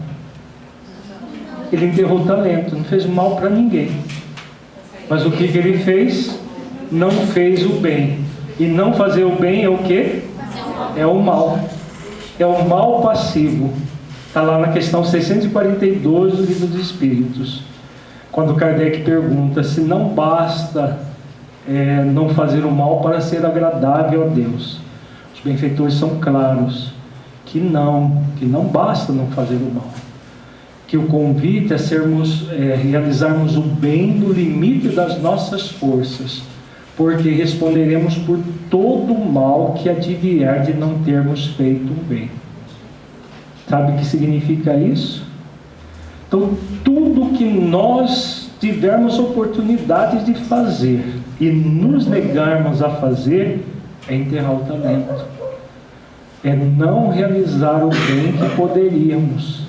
Ele enterrou o talento, não fez o mal para ninguém. Mas o que ele fez? Não fez o bem. E não fazer o bem é o quê? É o mal. É o mal passivo. Está lá na questão 642 do Livro dos Espíritos, quando Kardec pergunta se não basta não fazer o mal para ser agradável a Deus. Os benfeitores são claros que não basta não fazer o mal, que o convite é realizarmos o bem no limite das nossas forças, porque responderemos por todo o mal que advier de não termos feito o bem. Sabe o que significa isso? Então, tudo que nós tivermos oportunidade de fazer e nos negarmos a fazer, é enterrar o talento. É não realizar o bem que poderíamos.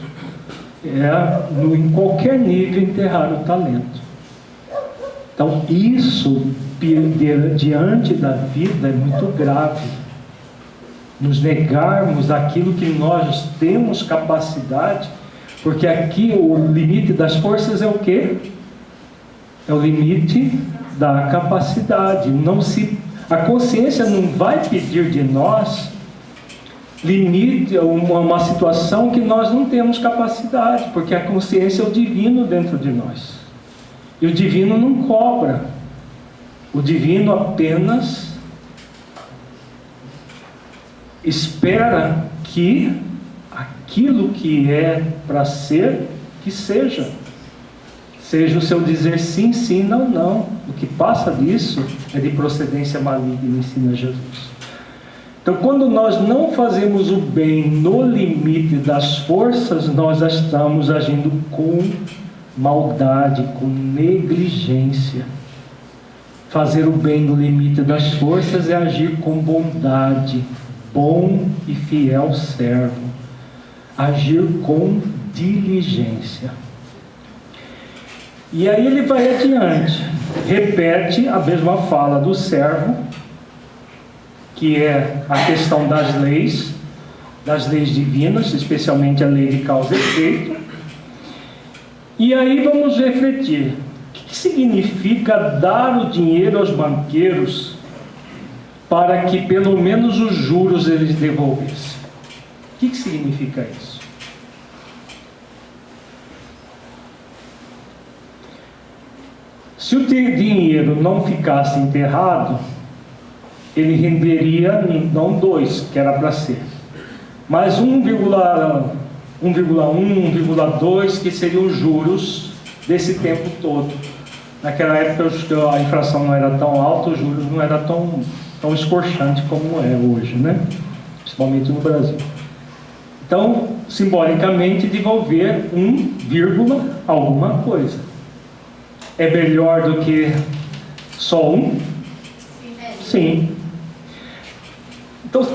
Em qualquer nível, enterrar o talento. Então, isso, diante da vida, é muito grave. Nos negarmos aquilo que nós temos capacidade, porque aqui o limite das forças é o quê? É o limite da capacidade. A consciência não vai pedir de nós limite, uma situação que nós não temos capacidade, porque a consciência é o divino dentro de nós. E o divino não cobra. O divino apenas espera que aquilo que é para ser, que seja. Seja o seu dizer sim, sim, não, não. O que passa disso é de procedência maligna, ensina Jesus. Então, quando nós não fazemos o bem no limite das forças, nós estamos agindo com maldade, com negligência. Fazer o bem no limite das forças é agir com bondade, bom e fiel servo. Agir com diligência. E aí ele vai adiante, repete a mesma fala do servo, que é a questão das leis divinas, especialmente a lei de causa e efeito. E aí vamos refletir, o que significa dar o dinheiro aos banqueiros para que pelo menos os juros eles devolvessem? O que significa isso? Se o dinheiro não ficasse enterrado, ele renderia não 2, que era para ser, mas 1,1, 1,2, que seriam os juros desse tempo todo. Naquela época a inflação não era tão alta, os juros não era tão escorchante como é hoje, né? Principalmente no Brasil. Então, simbolicamente, devolver 1, alguma coisa. É melhor do que só 1? Sim. Então,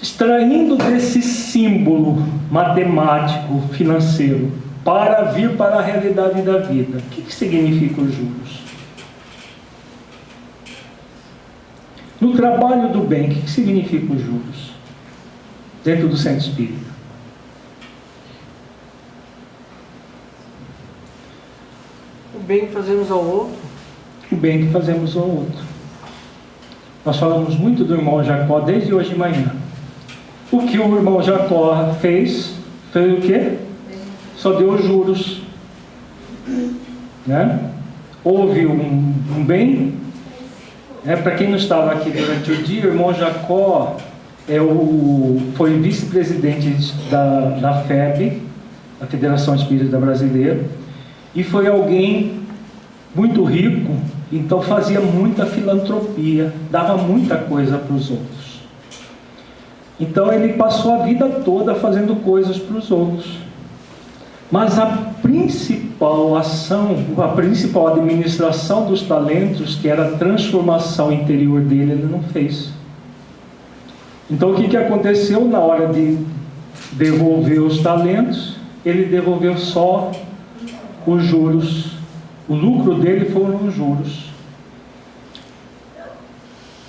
extraindo desse símbolo matemático, financeiro, para vir para a realidade da vida, o que significa os juros? No trabalho do bem, o que significa os juros? Dentro do centro espírita. O bem que fazemos ao outro. O bem que fazemos ao outro. Nós falamos muito do irmão Jacó desde hoje de manhã. O que o irmão Jacó fez o quê? Só deu juros. Né? Houve um bem. Para quem não estava aqui durante o dia, o irmão Jacó foi vice-presidente da FEB, a Federação Espírita Brasileira, e foi alguém muito rico, então fazia muita filantropia, dava muita coisa para os outros. Então ele passou a vida toda fazendo coisas para os outros. Mas a principal ação, a principal administração dos talentos, que era a transformação interior dele, ele não fez. Então o que aconteceu na hora de devolver os talentos? Ele devolveu só os juros. O lucro dele foram os juros.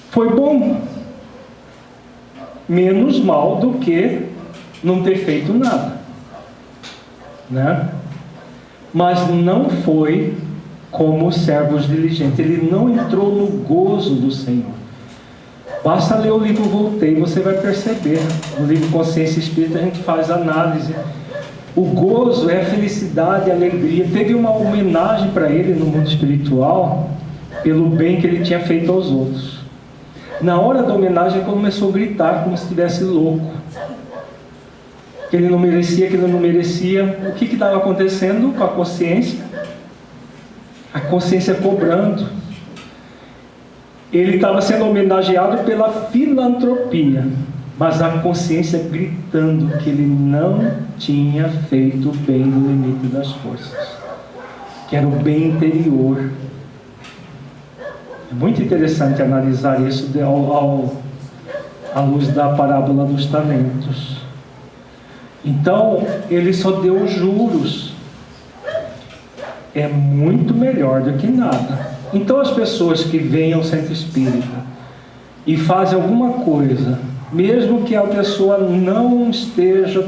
Foi bom, menos mal do que não ter feito nada, né? Mas não foi como os servos diligentes. Ele não entrou no gozo do Senhor. Basta ler o livro Voltei, você vai perceber. No livro Consciência Espírita a gente faz análise. O gozo é a felicidade, a alegria. Teve uma homenagem para ele no mundo espiritual pelo bem que ele tinha feito aos outros. Na hora da homenagem ele começou a gritar como se estivesse louco. Que ele não merecia, que ele não merecia. O que estava acontecendo com a consciência? A consciência cobrando. Ele estava sendo homenageado pela filantropia, mas a consciência gritando que ele não tinha feito o bem no limite das forças, que era o bem interior. É muito interessante analisar isso à luz da parábola dos talentos. Então, ele só deu juros. É muito melhor do que nada. Então as pessoas que vêm ao centro espírita e fazem alguma coisa, mesmo que a pessoa não esteja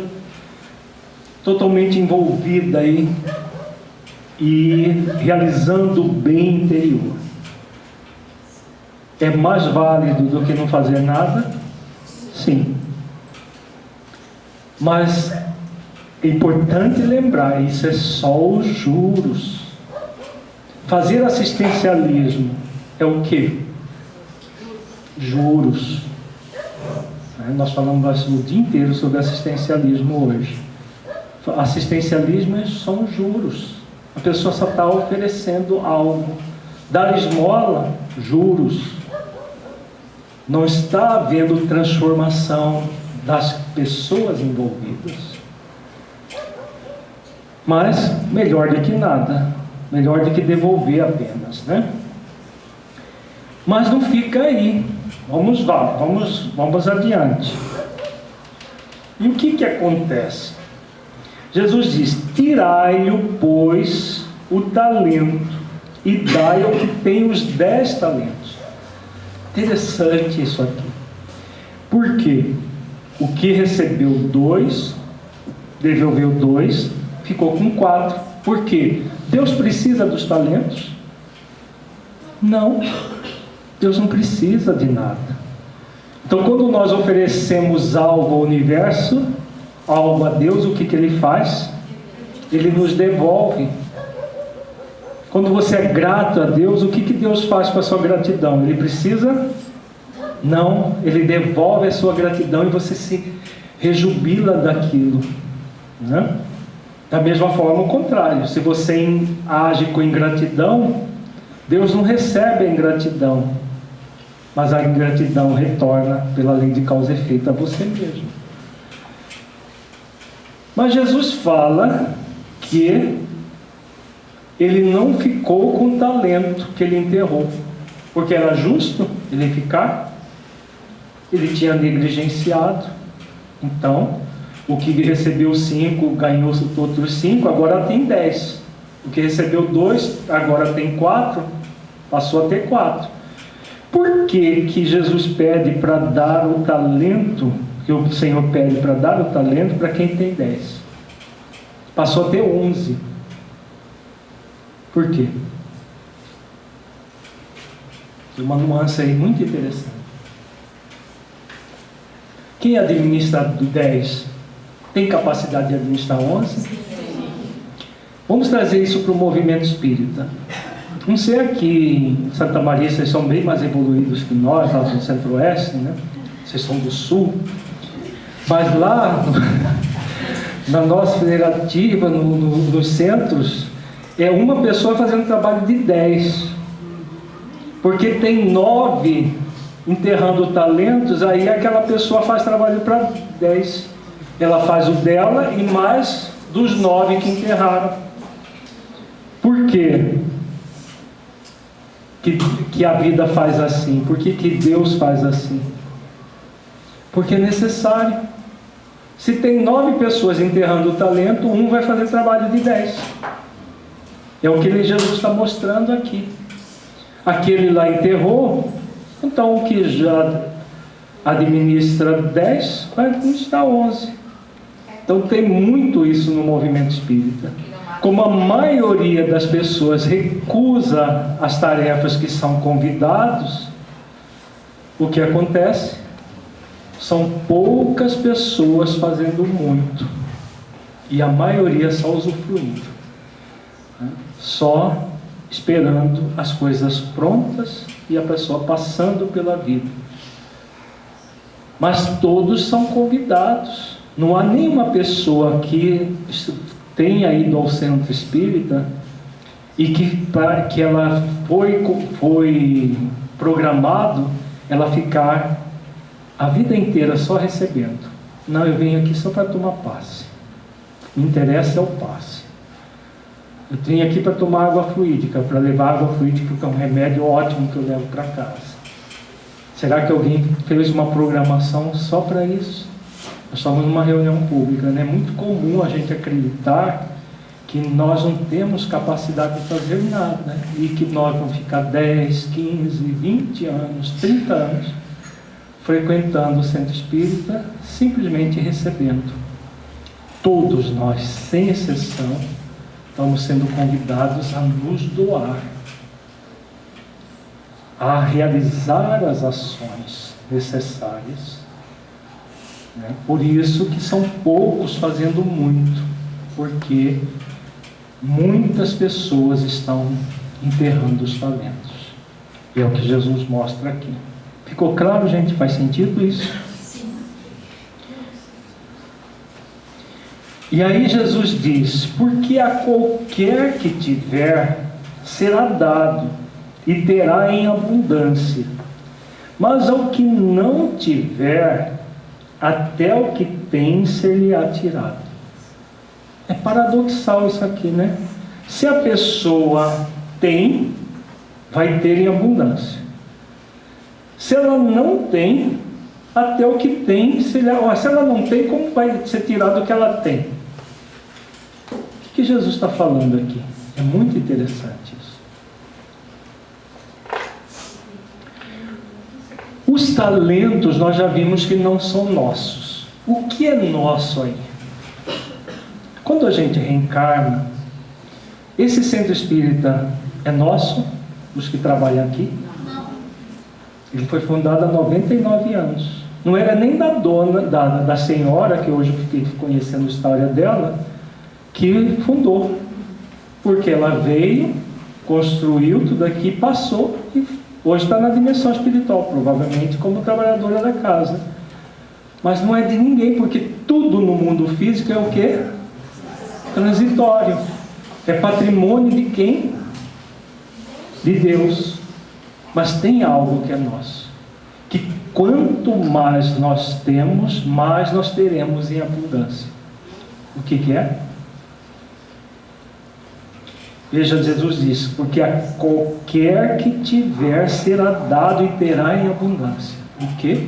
totalmente envolvida aí e realizando o bem interior, é mais válido do que não fazer nada? Sim. Mas é importante lembrar, isso é só os juros. Fazer assistencialismo é o quê? Juros. Nós falamos o dia inteiro sobre assistencialismo hoje. Assistencialismo são juros. A pessoa só está oferecendo algo. Dar esmola, juros. Não está havendo transformação das pessoas envolvidas. Mas melhor do que nada. Melhor do que devolver apenas, né? Mas não fica aí. Vamos adiante. E o que acontece? Jesus diz: tirai-lhe, pois, o talento e dai ao que tem os 10 talentos. Interessante isso aqui. Por quê? O que recebeu 2, devolveu 2, ficou com 4. Por quê? Deus precisa dos talentos? Não. Deus não precisa de nada. Então, quando nós oferecemos algo ao universo, algo a Deus, o que Ele faz? Ele nos devolve. Quando você é grato a Deus, o que Deus faz com a sua gratidão? Ele precisa? Não. Ele devolve a sua gratidão e você se rejubila daquilo, né? Da mesma forma, o contrário. Se você age com ingratidão, Deus não recebe a ingratidão, mas a ingratidão retorna pela lei de causa e efeito a você mesmo. Mas Jesus fala que ele não ficou com o talento que ele enterrou, porque era justo ele ficar. Ele tinha negligenciado. Então, o que recebeu 5 ganhou outros 5, agora tem 10. O que recebeu 2, agora tem 4, passou a ter 4. Por que Jesus pede para dar o talento, que o Senhor pede para dar o talento para quem tem 10? Passou a ter 11. Por quê? Tem uma nuance aí muito interessante. Quem administra 10 tem capacidade de administrar 11? Vamos trazer isso para o movimento espírita. Não sei, aqui em Santa Maria vocês são bem mais evoluídos que nós, lá no Centro-Oeste, né? Vocês são do Sul. Mas lá, na nossa federativa, nos centros, é uma pessoa fazendo trabalho de 10. Porque tem 9 enterrando talentos, aí aquela pessoa faz trabalho para 10. Ela faz o dela e mais dos 9 que enterraram. Por quê? Que a vida faz assim? Por que Deus faz assim? Porque é necessário. Se tem 9 pessoas enterrando o talento, um vai fazer trabalho de 10. É o que Jesus está mostrando aqui. Aquele lá enterrou, então o que já administra 10 vai administrar 11. Então tem muito isso no movimento espírita. Como a maioria das pessoas recusa as tarefas que são convidados, o que acontece? São poucas pessoas fazendo muito, e a maioria só usufruindo, né? Só esperando as coisas prontas e a pessoa passando pela vida. Mas todos são convidados. Não há nenhuma pessoa que tenha ido ao centro espírita e que ela foi programado ela ficar a vida inteira só recebendo. Não, eu venho aqui só para tomar passe. Me interessa é o passe. Eu venho aqui para tomar água fluídica, para levar água fluídica, que é um remédio ótimo que eu levo para casa. Será que alguém fez uma programação só para isso? Nós estamos numa reunião pública, né? É muito comum a gente acreditar que nós não temos capacidade de fazer nada e que nós vamos ficar 10, 15, 20 anos, 30 anos frequentando o centro espírita, simplesmente recebendo. Todos nós, sem exceção, estamos sendo convidados a nos doar, a realizar as ações necessárias. Por isso que são poucos fazendo muito, porque muitas pessoas estão enterrando os talentos. E é o que Jesus mostra aqui. Ficou claro, gente? Faz sentido isso? Sim. E aí Jesus diz: porque a qualquer que tiver, será dado, e terá em abundância. Mas ao que não tiver, até o que tem ser-lhe-á tirado. É paradoxal isso aqui, né? Se a pessoa tem, vai ter em abundância. Se ela não tem, até o que tem, se ela não tem, como vai ser tirado o que ela tem? O que Jesus está falando aqui? É muito interessante isso. Os talentos nós já vimos que não são nossos. O que é nosso aí? Quando a gente reencarna, esse centro espírita é nosso, os que trabalham aqui? Não. Ele foi fundado há 99 anos. Não era nem da dona, da senhora, que hoje eu fiquei conhecendo a história dela, que fundou. Porque ela veio, construiu tudo aqui, passou e hoje está na dimensão espiritual, provavelmente como trabalhadora da casa. Mas não é de ninguém, porque tudo no mundo físico é o quê? Transitório. É patrimônio de quem? De Deus. Mas tem algo que é nosso, que quanto mais nós temos, mais nós teremos em abundância. O que é? Veja, Jesus diz: porque a qualquer que tiver será dado e terá em abundância. O quê?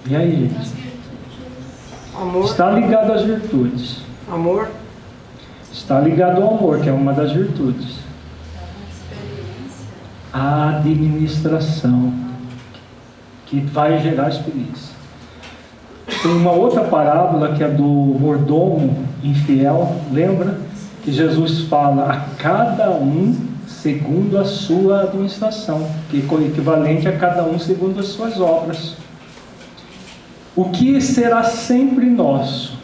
E aí, gente? Amor. Está ligado às virtudes. Amor. Está ligado ao amor, que é uma das virtudes. A administração, que vai gerar experiência. Tem uma outra parábola que é do mordomo infiel, lembra? Que Jesus fala a cada um segundo a sua administração, que é equivalente a cada um segundo as suas obras. O que será sempre nosso?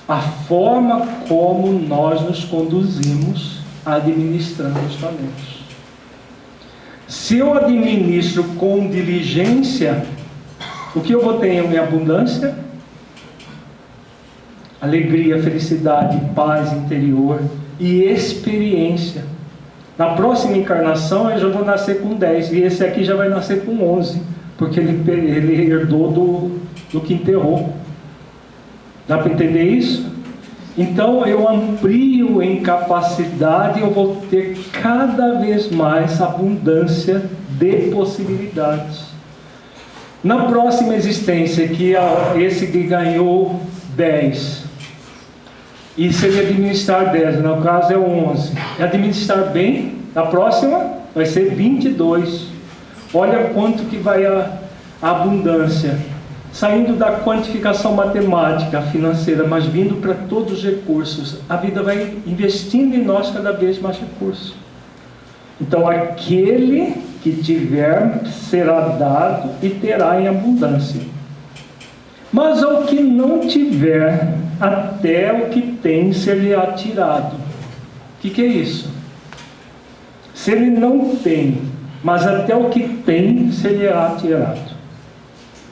A forma como nós nos conduzimos administrando os talentos. Se eu administro com diligência, o que eu vou ter em abundância? Alegria, felicidade, paz interior e experiência. Na próxima encarnação eu já vou nascer com 10, e esse aqui já vai nascer com 11, porque ele herdou do que enterrou. Dá para entender isso? Então eu amplio em capacidade, eu vou ter cada vez mais abundância de possibilidades. Na próxima existência, que esse que ganhou 10, e se ele administrar 10, no caso é 11, administrar bem, na próxima vai ser 22. Olha quanto que vai a abundância, saindo da quantificação matemática, financeira, mas vindo para todos os recursos. A vida vai investindo em nós cada vez mais recursos. Então aquele que tiver será dado e terá em abundância. Mas ao que não tiver, até o que tem ser-lhe-á tirado. O que é isso? Se ele não tem, mas até o que tem ser-lhe-á tirado.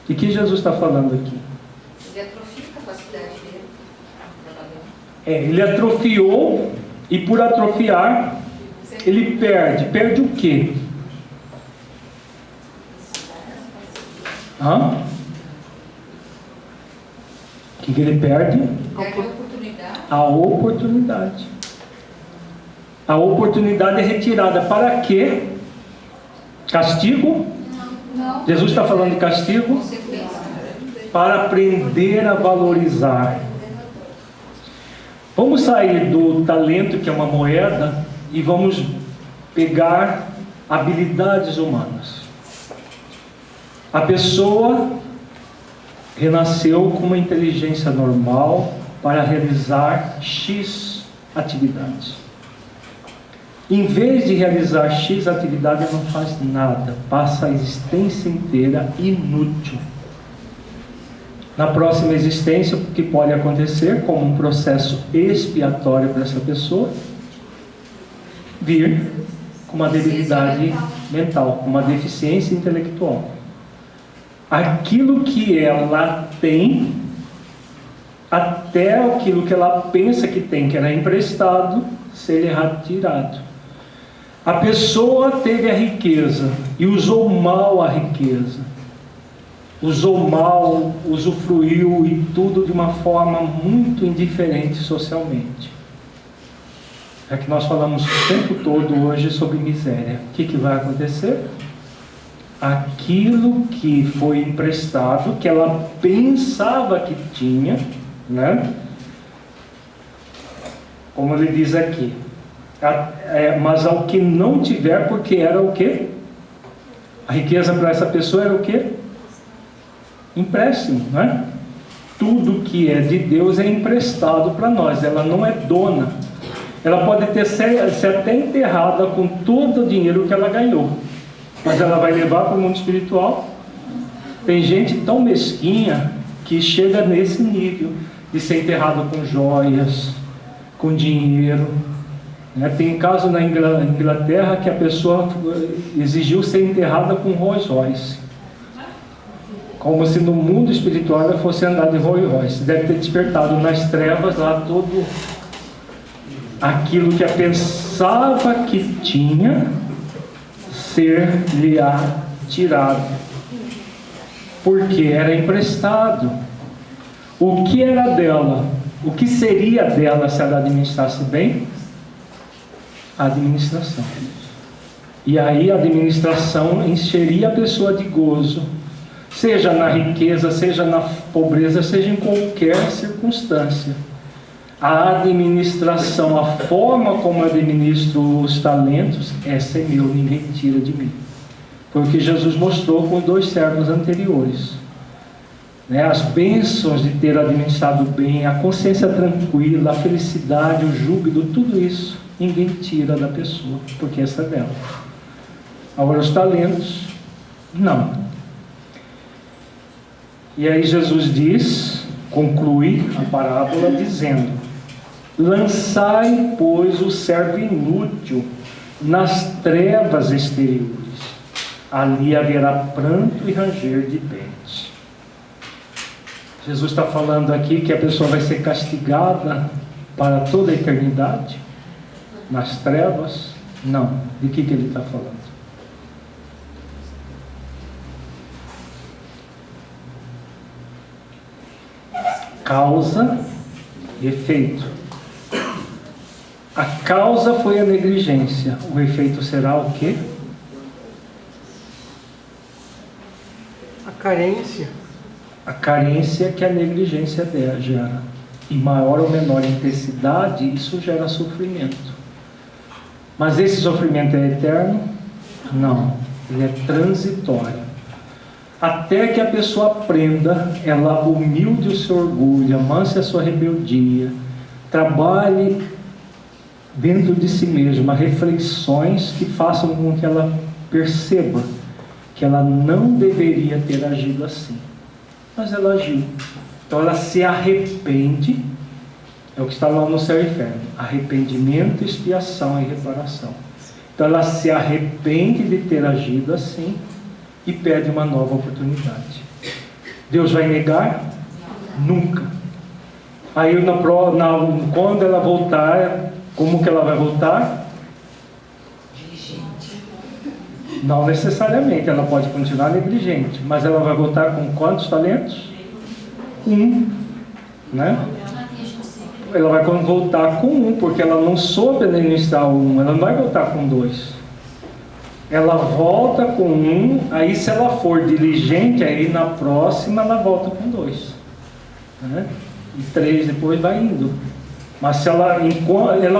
O que Jesus está falando aqui? Ele atrofia a capacidade dele. Ele atrofiou, e por atrofiar, ele perde. Perde o quê? O que ele perde? Perde a oportunidade. A oportunidade. A oportunidade é retirada. Para quê? Castigo? Não. Jesus está falando de castigo? Consequência. para aprender a valorizar. Vamos sair do talento, que é uma moeda, e vamos pegar habilidades humanas. A pessoa renasceu com uma inteligência normal para realizar X atividades. Em vez de realizar X atividade, não faz nada, passa a existência inteira inútil. Na próxima existência, o que pode acontecer, como um processo expiatório para essa pessoa, vir com uma debilidade mental, uma deficiência intelectual. Aquilo que ela tem, até aquilo que ela pensa que tem, que era emprestado, ser retirado. A pessoa teve a riqueza e usou mal a riqueza. Usou mal, usufruiu e tudo de uma forma muito indiferente socialmente. É que nós falamos o tempo todo hoje sobre miséria. O que vai acontecer? Aquilo que foi emprestado, que ela pensava que tinha, né? Como ele diz aqui, mas ao que não tiver, porque era o quê? A riqueza para essa pessoa era o quê? Empréstimo, né? Tudo que é de Deus é emprestado para nós, ela não é dona. Ela pode ter ser até enterrada com todo o dinheiro que ela ganhou, mas ela vai levar para o mundo espiritual. Tem gente tão mesquinha que chega nesse nível de ser enterrada com joias, com dinheiro, né? Tem caso na Inglaterra que a pessoa exigiu ser enterrada com Rolls Royce, como se no mundo espiritual ela fosse andar de Rolls Royce. Deve ter despertado nas trevas lá todo aquilo que ela pensava que tinha, ser-lhe tirado, porque era emprestado. O que era dela? O que seria dela se ela administrasse bem? A administração. E aí a administração encheria a pessoa de gozo, seja na riqueza, seja na pobreza, seja em qualquer circunstância. A administração, a forma como eu administro os talentos, essa é meu, ninguém tira de mim. Foi o que Jesus mostrou com os 2 servos anteriores. As bênçãos de ter administrado bem, a consciência tranquila, a felicidade, o júbilo, tudo isso, ninguém tira da pessoa, porque essa é dela. Agora os talentos, não. E aí Jesus diz, conclui a parábola dizendo: lançai, pois, o servo inútil nas trevas exteriores, ali haverá pranto e ranger de dentes. Jesus está falando aqui que a pessoa vai ser castigada para toda a eternidade nas trevas? Não. De que ele está falando? Causa e efeito. A causa foi a negligência. O efeito será o quê? A carência. A carência que a negligência gera. Em maior ou menor intensidade, isso gera sofrimento. Mas esse sofrimento é eterno? Não. Ele é transitório. Até que a pessoa aprenda, ela humilde o seu orgulho, amance a sua rebeldia, trabalhe dentro de si mesma reflexões que façam com que ela perceba que ela não deveria ter agido assim, mas ela agiu. Então ela se arrepende, é o que está lá no céu e inferno: arrependimento, expiação e reparação. Então ela se arrepende de ter agido assim e pede uma nova oportunidade. Deus vai negar? Nunca. Aí quando ela voltar, como que ela vai voltar? Não necessariamente, ela pode continuar negligente, mas ela vai voltar com quantos talentos? 1, né? Ela vai voltar com 1, porque ela não soube administrar 1, ela não vai voltar com 2. ela volta com um, aí se ela for diligente, aí na próxima ela volta com 2, né? E 3 depois vai indo. Mas se ela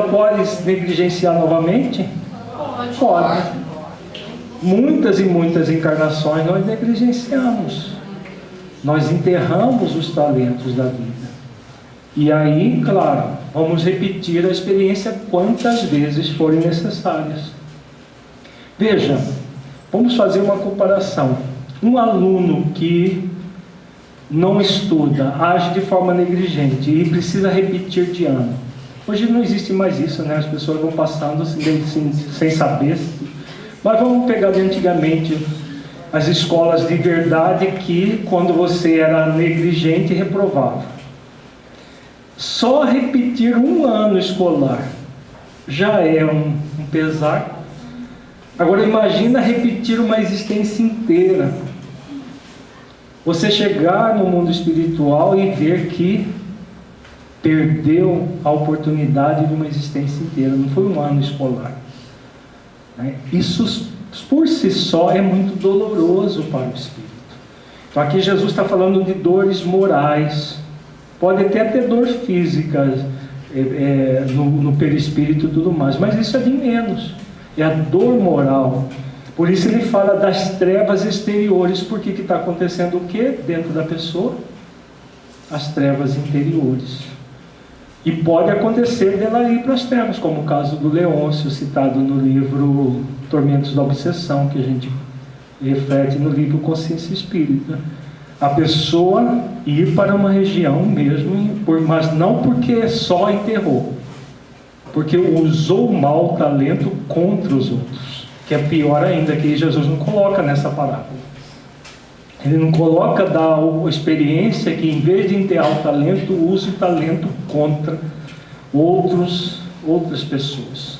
pode negligenciar novamente? Pode. Muitas e muitas encarnações nós negligenciamos. Nós enterramos os talentos da vida. E aí, claro, vamos repetir a experiência quantas vezes forem necessárias. Veja, vamos fazer uma comparação. Um aluno que não estuda, age de forma negligente e precisa repetir de ano. Hoje não existe mais isso, né? As pessoas vão passando assim, sem saber. Mas vamos pegar de antigamente as escolas de verdade que, quando você era negligente, reprovava. Só repetir um ano escolar já é um pesar. Agora imagina repetir uma existência inteira. Você chegar no mundo espiritual e ver que perdeu a oportunidade de uma existência inteira. Não foi um ano escolar. Isso por si só é muito doloroso para o espírito. Então aqui Jesus está falando de dores morais. Pode até ter dor física no perispírito e tudo mais, mas isso é de menos. É a dor moral. Por isso ele fala das trevas exteriores. Porque que está acontecendo o que dentro da pessoa? As trevas interiores. E pode acontecer dela ir para as trevas, como o caso do Leôncio, citado no livro Tormentos da Obsessão, que a gente reflete no livro Consciência Espírita. A pessoa ir para uma região mesmo, mas não porque só enterrou, porque usou o mau talento contra os outros, que é pior ainda, que Jesus não coloca nessa parábola. Ele não coloca da experiência que, em vez de enterrar o talento, use o talento contra outras pessoas.